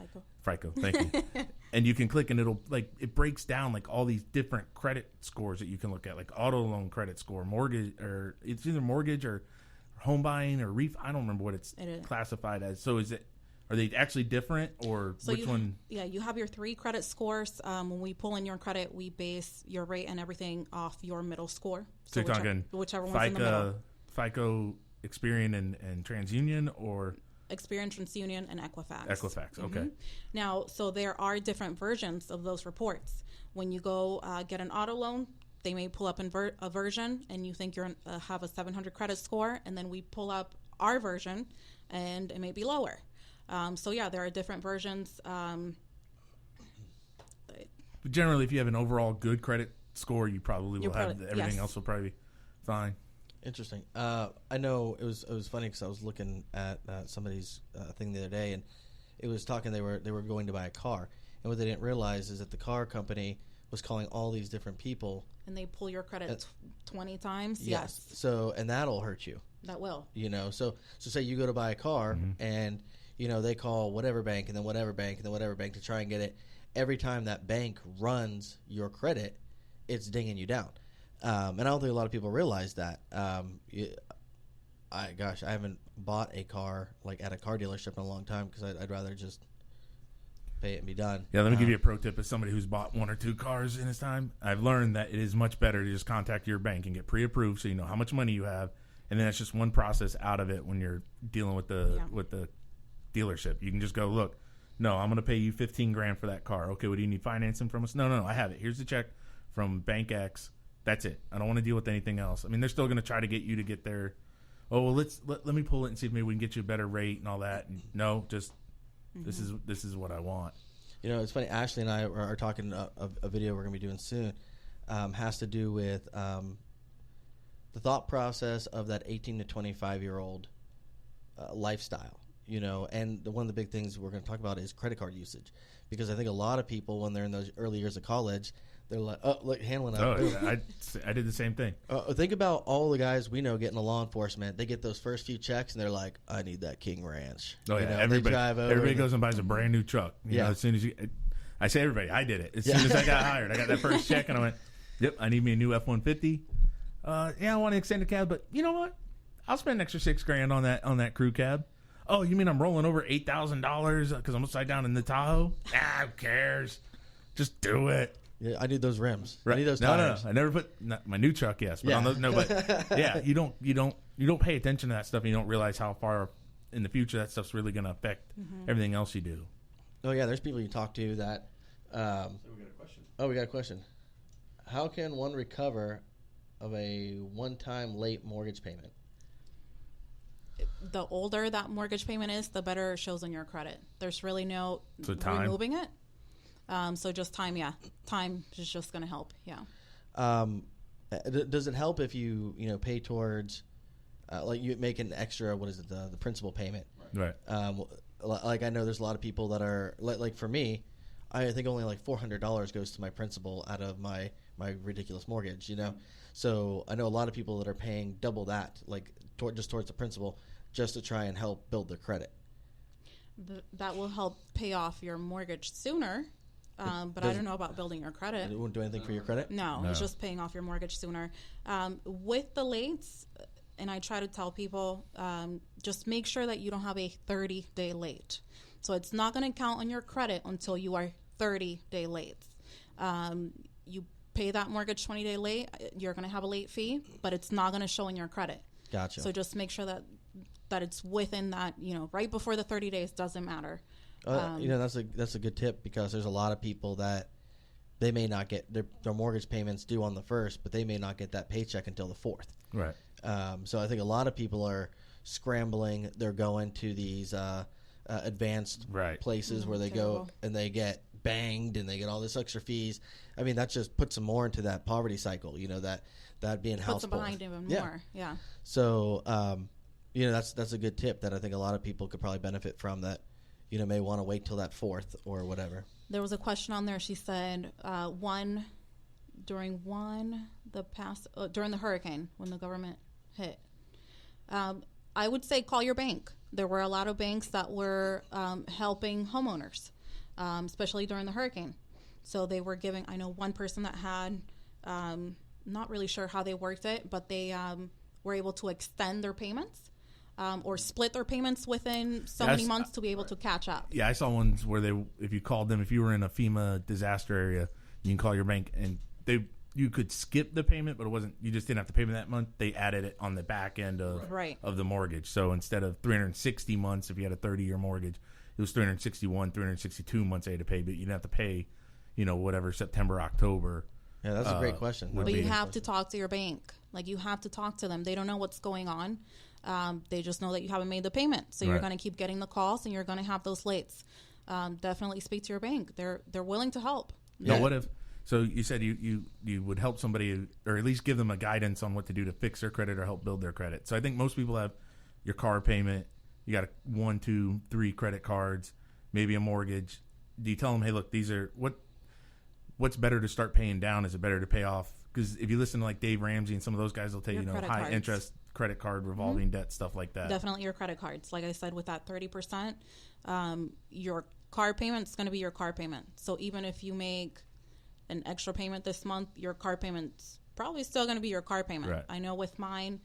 FICO. Thank you. And you can click, and it'll it breaks down like all these different credit scores that you can look at, like auto loan credit score, mortgage, or it's either mortgage or home buying or I don't remember what it's classified as. So are they actually different, or so which one? Yeah, you have your 3 credit scores. When we pull in your credit, we base your rate and everything off your middle score. So you're talking whichever one's in the middle. FICO, Experian, and TransUnion, or Experian, TransUnion, and Equifax. Equifax, okay. Mm-hmm. Now, so there are different versions of those reports. When you go get an auto loan, they may pull up a version, and you think you're have a 700 credit score, and then we pull up our version, and it may be lower. So yeah, there are different versions. Generally, if you have an overall good credit score, you probably will have everything else will probably be fine. Interesting. I know it was funny because I was looking at somebody's thing the other day, and it was talking they were going to buy a car, and what they didn't realize is that the car company was calling all these different people, and they pull your credit 20 times. Yes. So, and that'll hurt you. That will. So say you go to buy a car, and they call whatever bank and then whatever bank and then whatever bank to try and get it. Every time that bank runs your credit, it's dinging you down. And I don't think a lot of people realize that. I haven't bought a car like at a car dealership in a long time because I'd rather just pay it and be done. Yeah, let me give you a pro tip. As somebody who's bought 1 or 2 cars in his time, I've learned that it is much better to just contact your bank and get pre-approved so you know how much money you have, and then that's just one process out of it when you're dealing with the dealership. You can just go, look, no, I'm going to pay you $15,000 for that car. Okay, what do you need financing from us? No, I have it. Here's the check from Bank X. That's it. I don't want to deal with anything else. I mean, they're still going to try to get you to get their, let me pull it and see if maybe we can get you a better rate and all that. And no, just this is what I want. It's funny. Ashley and I are talking a video we're going to be doing soon. Has to do with the thought process of that 18 to 25-year-old lifestyle. And one of the big things we're going to talk about is credit card usage, because I think a lot of people, when they're in those early years of college, they're like, oh, look, hand went up. Oh, I did the same thing. Think about all the guys we know getting to law enforcement. They get those first few checks, and they're like, I need that King Ranch. Oh, yeah. Everybody goes and buys a brand new truck. You know, as soon as I say everybody, I did it. As soon as I got hired, I got that first check, and I went, yep, I need me a new F-150. I want to extend a cab, but you know what? I'll spend an extra $6,000 on that crew cab. Oh, you mean I'm rolling over $8,000 because I'm upside down in the Tahoe? Who cares? Just do it. Yeah, I need those rims. Right. I need those tires. No. I never put my new truck. Yes, but on those, no. But yeah, you don't pay attention to that stuff, and you don't realize how far in the future that stuff's really going to affect everything else you do. Oh yeah, there's people you talk to that. So we got a question. Oh, we got a question. How can one recover of a one-time late mortgage payment? The older that mortgage payment is, the better it shows on your credit. There's really no removing it. So just time, time is just going to help. Yeah. Does it help if you pay towards, like you make an extra, what is it, the principal payment? Right. Like I know there's a lot of people that are like for me, I think only like $400 goes to my principal out of my ridiculous mortgage. So I know a lot of people that are paying double that, like just towards the principal, just to try and help build their credit. That will help pay off your mortgage sooner. But I don't know about building your credit. It won't do anything for your credit? No, it's just paying off your mortgage sooner. With the lates, and I try to tell people, just make sure that you don't have a 30-day late. So it's not going to count on your credit until you are 30-day late. You pay that mortgage 20-day late, you're going to have a late fee, but it's not going to show in your credit. Gotcha. So just make sure that it's within that, right before the 30 days, doesn't matter. That's a good tip, because there's a lot of people that they may not get their mortgage payments due on the 1st, but they may not get that paycheck until the 4th. Right. So I think a lot of people are scrambling. They're going to these advanced places where they go and they get banged and they get all this extra fees. I mean, that just puts them more into that poverty cycle, that being house puts them behind even more. Yeah. So, that's a good tip that I think a lot of people could probably benefit from, that, may want to wait till that 4th or whatever. There was a question on there. She said, during the hurricane, when the government hit, I would say call your bank. There were a lot of banks that were helping homeowners, especially during the hurricane. So they were giving, I know one person that had, not really sure how they worked it, but they were able to extend their payments or split their payments within so many months to be able to catch up. Yeah, I saw ones where if you called them, if you were in a FEMA disaster area, you can call your bank and you could skip the payment, but you just didn't have to pay them that month. They added it on the back end of the mortgage. So instead of 360 months, if you had a 30-year mortgage, it was 361, 362 months they had to pay, but you didn't have to pay, whatever, September, October. Yeah, that's a great question. But you have to talk to your bank. Like, you have to talk to them. They don't know what's going on. They just know that you haven't made the payment. So you're going to keep getting the calls and you're going to have those lates. Definitely speak to your bank. They're willing to help. Yeah. What if, so you said you would help somebody, or at least give them a guidance on what to do to fix their credit or help build their credit. So I think most people have your car payment. You got 1, 2, 3 credit cards, maybe a mortgage. Do you tell them, hey, look, these are what's better to start paying down? Is it better to pay off? Because if you listen to like Dave Ramsey and some of those guys, they'll tell you, high interest credit card, revolving debt, stuff like that. Definitely your credit cards. Like I said, with that 30%, your car payment is going to be your car payment. So even if you make an extra payment this month, your car payment's probably still going to be your car payment. Right. I know with mine,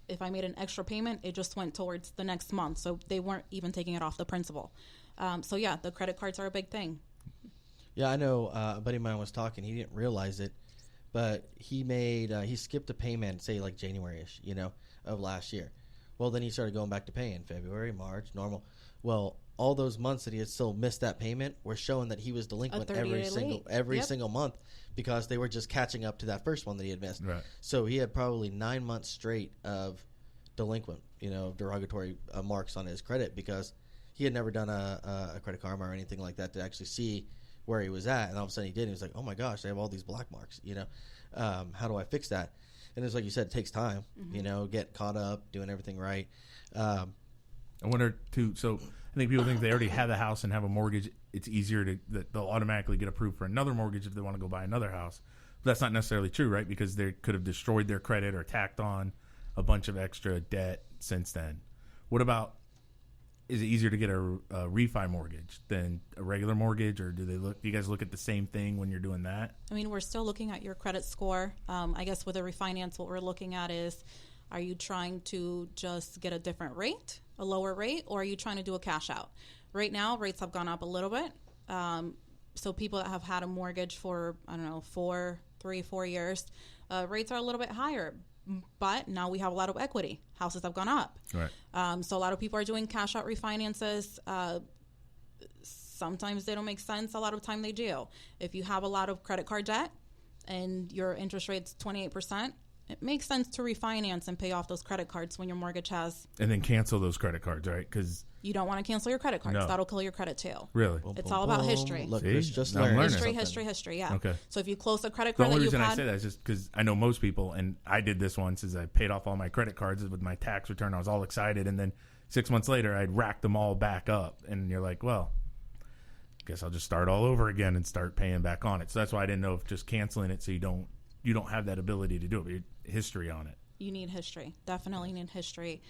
if I made an extra payment, it just went towards the next month. So they weren't even taking it off the principal. The credit cards are a big thing. Yeah, I know a buddy of mine was talking. He didn't realize it, but he skipped a payment, say like January-ish, of last year. Well, then he started going back to paying February, March, normal. Well, all those months that he had still missed that payment were showing that he was delinquent every single month, because they were just catching up to that first one that he had missed. Right. So he had probably 9 months straight of delinquent, derogatory marks on his credit, because he had never done a Credit Karma or anything like that to actually see where he was at. And all of a sudden he did. He was like, oh my gosh, I have all these black marks, how do I fix that? And it's like you said, it takes time, get caught up, doing everything right. I wonder too, so I think people think they already have a house and have a mortgage. It's easier that they'll automatically get approved for another mortgage if they want to go buy another house. But that's not necessarily true, right? Because they could have destroyed their credit or tacked on a bunch of extra debt since then. What about, is it easier to get a refi mortgage than a regular mortgage, or do you guys look at the same thing when you're doing that? I mean, we're still looking at your credit score. I guess with a refinance, what we're looking at is, are you trying to just get a different rate, a lower rate, or are you trying to do a cash out? Right now, rates have gone up a little bit. So people that have had a mortgage for, 3, 4 years, rates are a little bit higher. But now we have a lot of equity. Houses have gone up. Right. So a lot of people are doing cash out refinances. Sometimes they don't make sense. A lot of time they do. If you have a lot of credit card debt and your interest rate's 28%, it makes sense to refinance and pay off those credit cards when your mortgage has. And then cancel those credit cards, right? Because you don't want to cancel your credit cards. No. That'll kill your credit too. Really? It's all about history. Look, just I'm learning. History, yeah. Okay. So if you close a credit The card only that you've reason I had. say that is just because I know most people, and I did this once, is I paid off all my credit cards with my tax return. I was all excited, and then 6 months later, I'd racked them all back up. And you're like, well, I guess I'll just start all over again and start paying back on it. So that's why I didn't know if just canceling it so you don't have that ability to do it, but your history on it. You need history. Definitely need history.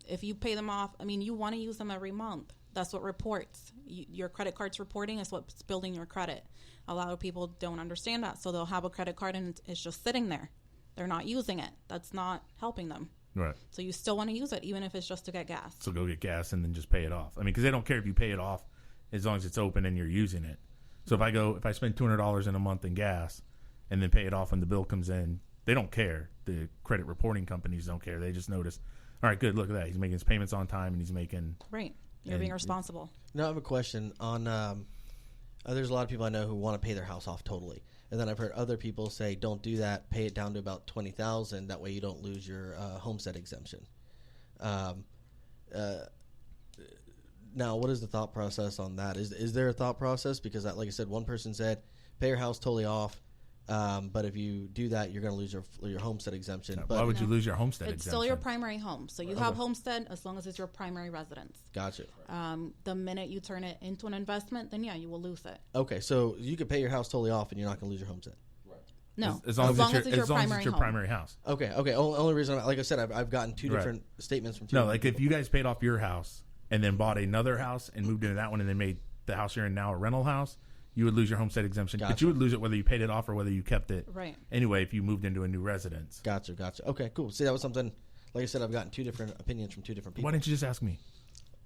If you pay them off, you want to use them every month. That's what reports. Your credit card's reporting is what's building your credit. A lot of people don't understand that. So they'll have a credit card and it's just sitting there. They're not using it. That's not helping them. Right. So you still want to use it, even if it's just to get gas. So go get gas and then just pay it off. Because they don't care if you pay it off as long as it's open and you're using it. So if I spend $200 in a month in gas and then pay it off when the bill comes in, they don't care. The credit reporting companies don't care. They just notice, all right, good, look at that. He's making his payments on time and he's making... Right. You're being responsible. Now I have a question on There's a lot of people I know who want to pay their house off totally. And then I've heard other people say, don't do that. Pay it down to about $20,000. That way you don't lose your homestead exemption. Now, what is the thought process on that? Is there a thought process? Because, like I said, one person said, pay your house totally off. But if you do that, you're going to lose your homestead exemption. Why would you lose your homestead It's exemption? still your primary home. So you have homestead as long as it's your primary residence. Gotcha. The minute you turn it into an investment, then you will lose it. Okay, so you could pay your house totally off and you're not going to lose your homestead. No, As long as it's your primary house. Okay. Only reason, like I said, I've gotten two different statements from two. No, like if you guys paid off your house and then bought another house and moved into that one and then made the house you're in now a rental house, you would lose your homestead exemption. Gotcha. But you would lose it whether you paid it off or whether you kept it. Right. Anyway, if you moved into a new residence. Gotcha. Okay, cool. See, that was something, like I said, I've gotten two different opinions from two different people. Why didn't you just ask me?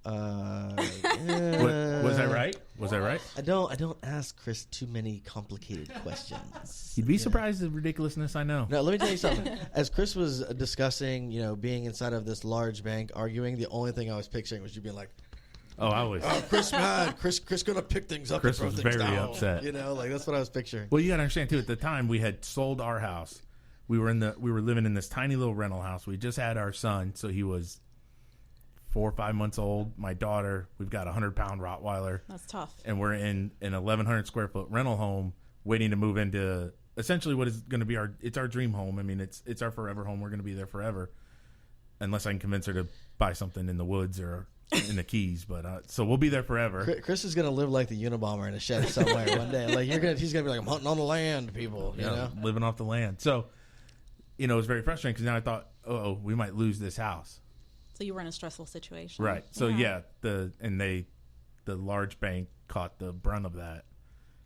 Yeah. Was I right? Was I right? I don't ask Chris too many complicated questions. You'd be surprised at the ridiculousness I know. No, let me tell you something. As Chris was discussing, being inside of this large bank, arguing, the only thing I was picturing was you being like, "Oh, I was." Chris mad. Chris gonna pick things up. Chris and was throw things very down. upset. That's what I was picturing. Well, you gotta understand too. At the time, we had sold our house. We were living in this tiny little rental house. We just had our son, so he was 4 or 5 months old. My daughter, we've got a 100-pound Rottweiler. That's tough. And we're in an 1,100 square foot rental home, waiting to move into essentially what is going to be our dream home. I mean, it's our forever home. We're going to be there forever, unless I can convince her to buy something in the woods or in the Keys. But so we'll be there forever. Chris is gonna live like the Unabomber in a shed somewhere one day. Like he's gonna be like, I'm hunting on the land, people. You know, living off the land. So, it was very frustrating because now I thought, we might lose this house. So you were in a stressful situation. Right. So the large bank caught the brunt of that.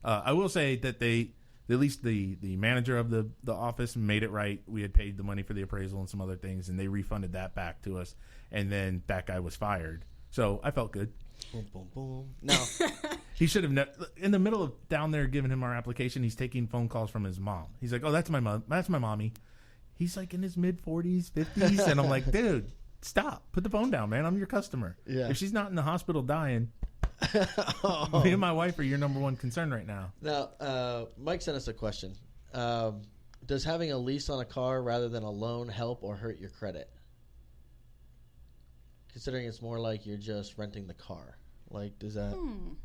I will say that at least the manager of the office made it right. We had paid the money for the appraisal and some other things, and they refunded that back to us. And then that guy was fired. So I felt good. Boom, boom, boom. No. He should have in the middle of down there giving him our application, he's taking phone calls from his mom. He's like, "Oh, that's my mom. That's my mommy." He's like in his mid-40s, 50s, and I'm like, "Dude, stop. Put the phone down, man. I'm your customer. Yeah. If she's not in the hospital dying, me and my wife are your number one concern right now." Now, Mike sent us a question. Does having a lease on a car rather than a loan help or hurt your credit? Considering it's more like you're just renting the car. Like, does that... I'm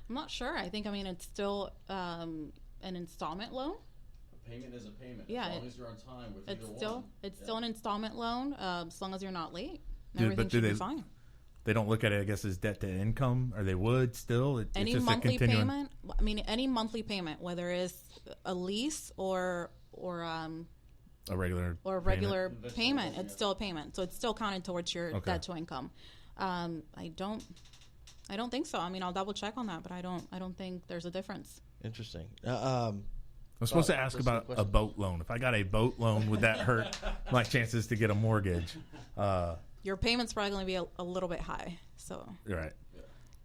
not sure. It's still an installment loan. A payment is a payment. Yeah. As long as you're on time with either one. It's still an installment loan as long as you're not late. Dude, Everything should be fine. They don't look at it, I guess, as debt to income, or they would still. Any monthly payment, any monthly payment, whether it's a lease or a regular payment, it's still a payment. So it's still counted towards your debt to income. I don't think so. I'll double check on that, but I don't think there's a difference. Interesting. I'm supposed to ask about a boat loan. If I got a boat loan, would that hurt my chances to get a mortgage? Your payment's probably going to be a little bit high. So right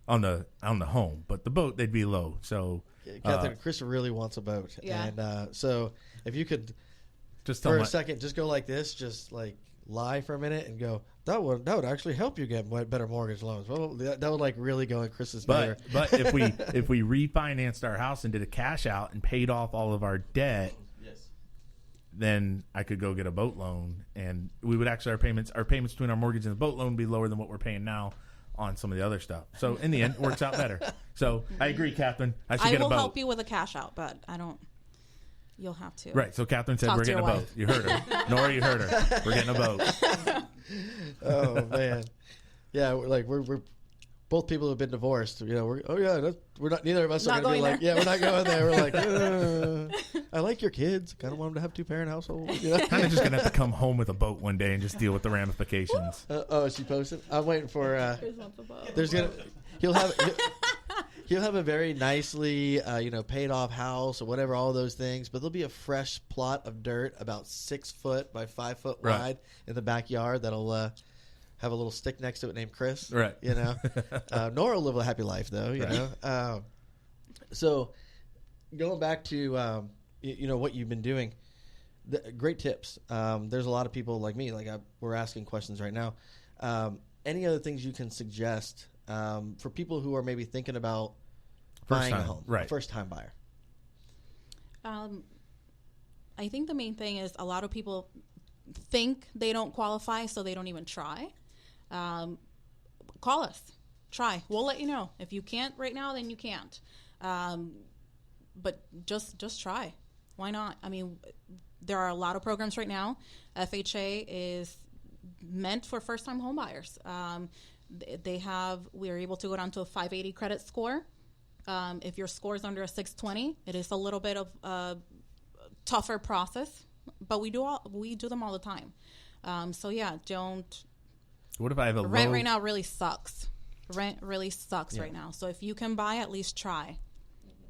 on the home, but the boat they'd be low. So Catherine, Chris really wants a boat, and so if you could just for a second, just go like this, just like lie for a minute and go. That would actually help you get better mortgage loans. Well, that would like really go in Chris's favor. But if we refinanced our house and did a cash out and paid off all of our debt, then I could go get a boat loan, and we would actually our payments between our mortgage and the boat loan would be lower than what we're paying now on some of the other stuff. So in the end, it works out better. So I agree, Catherine. I should get a boat. I will help you with a cash out, but I don't. You'll have to. Right. So Catherine said we're getting a boat. You heard her. Nora, you heard her. We're getting a boat. Oh man, yeah. We're both people who've been divorced. We're not. Neither of us are going to be like, we're not going there. We're like, I like your kids. Kind of want them to have 2-parent household. Kind of just gonna have to come home with a boat one day and just deal with the ramifications. Is she posted? I'm waiting for. He'll have a very nicely, paid off house or whatever, all those things. But there'll be a fresh plot of dirt about 6 foot by 5 foot wide in the backyard that'll have a little stick next to it named Chris. Right. Nora will live a happy life though. You know. So going back to what you've been doing, great tips. There's a lot of people like me. We're asking questions right now. Any other things you can suggest? For people who are maybe thinking about buying a time, home, right. a first-time buyer? I think the main thing is a lot of people think they don't qualify, so they don't even try. Call us. Try. We'll let you know. If you can't right now, then you can't. But just try. Why not? I mean, there are a lot of programs right now. FHA is meant for first-time home buyers. We are able to go down to a 580 credit score. If your score is under a 620, it is a little bit of a tougher process, but we do them all the time. So yeah, don't. What if I have a rent low... right now really sucks. Rent really sucks right now. So if you can buy, at least try.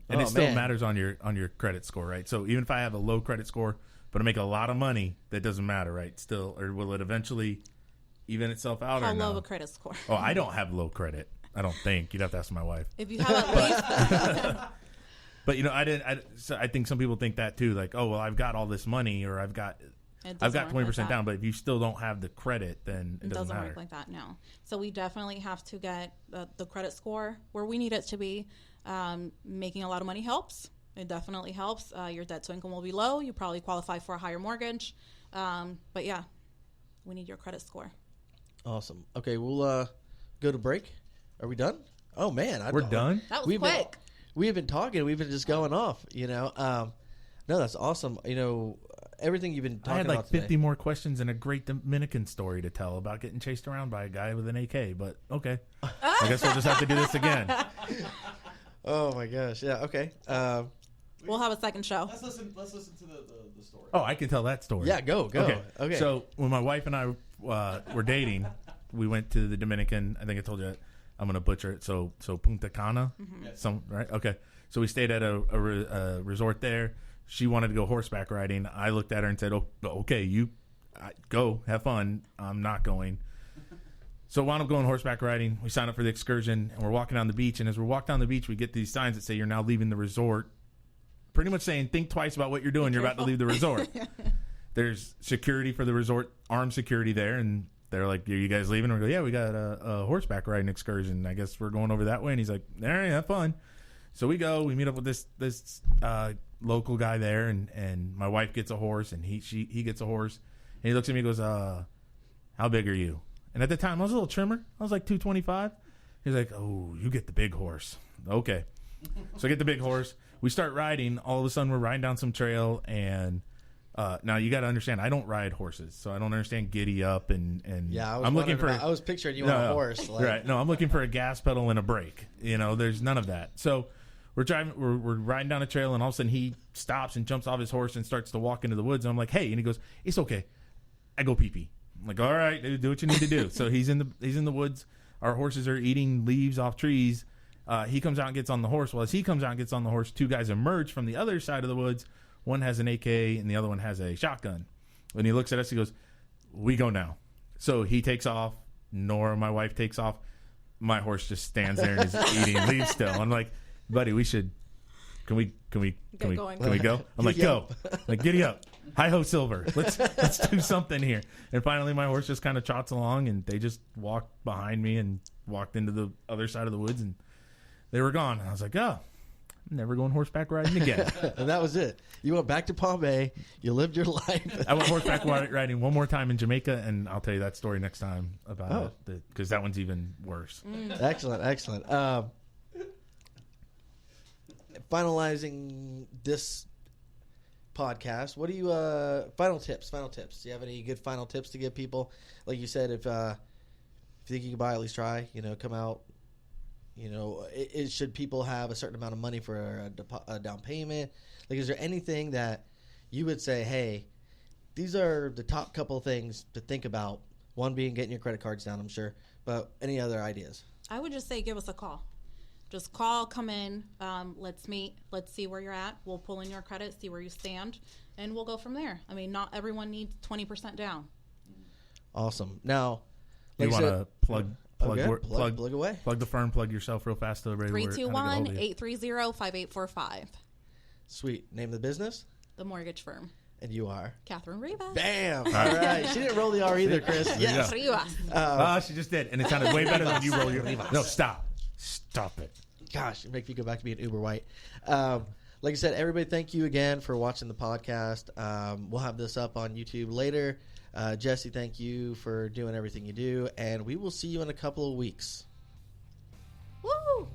And it still matters on your credit score, right? So even if I have a low credit score, but I make a lot of money, that doesn't matter, right? Still, or will it eventually even itself out? How or no? low of a credit score? Oh, I don't have low credit. I don't think. You'd have to ask my wife. If you have at least. But I think some people think that too. Like, oh well, I've got all this money, or I've got 20% down. But if you still don't have the credit, then it doesn't matter. Work like that. No. So we definitely have to get the credit score where we need it to be. Making a lot of money helps. It definitely helps. Your debt to income will be low. You probably qualify for a higher mortgage. But yeah, we need your credit score. Awesome. Okay, we'll go to break. Are we done? Oh man, we're done. That was quick. We have been talking. We've been just going off. No, that's awesome. Everything you've been talking about. I had like 50 today. more questions and a great Dominican story to tell about getting chased around by a guy with an AK. But okay, I guess we'll just have to do this again. Oh my gosh! Yeah. Okay. We'll have a second show. Let's listen to the story. Oh, I can tell that story. Yeah, go. Okay. So when my wife and I were dating, we went to the Dominican. I think I told you I'm going to butcher it. So Punta Cana, right? Okay. So we stayed at a resort there. She wanted to go horseback riding. I looked at her and said, "Oh, okay, you go have fun. I'm not going." So I wound up going horseback riding. We signed up for the excursion, and we're walking down the beach. And as we walk down the beach, we get these signs that say, "You're now leaving the resort." Pretty much saying, think twice about what you're doing. You're about to leave the resort. There's security for the resort, armed security there, and they're like, "Are you guys leaving?" And we go, "Yeah, we got a horseback riding excursion. I guess we're going over that way." And he's like, "All right, have fun." So we go. We meet up with this local guy there, and my wife gets a horse, and he gets a horse, and he looks at me and goes, "How big are you?" And at the time, I was a little trimmer. I was like 225. He's like, "Oh, you get the big horse." Okay. So I get the big horse. We start riding. All of a sudden, we're riding down some trail, and now you got to understand, I don't ride horses, so I don't understand giddy up and yeah. I'm looking for. I was picturing you on a horse, like. Right? No, I'm looking for a gas pedal and a brake. There's none of that. So we're driving. We're riding down a trail, and all of a sudden he stops and jumps off his horse and starts to walk into the woods. And I'm like, "Hey!" And he goes, "It's okay. I go pee pee." I'm like, "All right, do what you need to do." So he's in the woods. Our horses are eating leaves off trees. He comes out and gets on the horse. Well, as he comes out and gets on the horse, two guys emerge from the other side of the woods. One has an AK and the other one has a shotgun. When he looks at us, he goes, "We go now." So he takes off. Nora, my wife, takes off. My horse just stands there and is eating leaves still. I'm like, "Buddy, we should. Can we go?" I'm like, "Go!" Like, giddy up. Hi ho, Silver. Let's do something here. And finally, my horse just kind of trots along, and they just walked behind me and walked into the other side of the woods, and they were gone. And I was like, "Oh, I'm never going horseback riding again." And that was it. You went back to Palm Bay. You lived your life. I went horseback riding one more time in Jamaica, and I'll tell you that story next time about it, because that one's even worse. Excellent. Finalizing this podcast, what do you final tips? Do you have any good final tips to give people? Like you said, if you think you can buy, at least try. Come out. Should people have a certain amount of money for a down payment? Like, is there anything that you would say, hey, these are the top couple of things to think about? One being getting your credit cards down, I'm sure, but any other ideas? I would just say give us a call. Just call, come in, let's meet, let's see where you're at. We'll pull in your credit, see where you stand, and we'll go from there. I mean, not everyone needs 20% down. Awesome. Now, you want to plug away. Plug the firm, plug yourself real fast. 321-830-5845. Sweet. Name of the business? The Mortgage Firm. And you are? Katherine Rivas. Bam! All right. She didn't roll the R either, Chris. Yes. Rivas. She just did. And it sounded way better than you roll your... No, stop. Stop it. Gosh, it makes me go back to being uber white. Like I said, everybody, thank you again for watching the podcast. We'll have this up on YouTube later. Jesse, thank you for doing everything you do, and we will see you in a couple of weeks. Woo!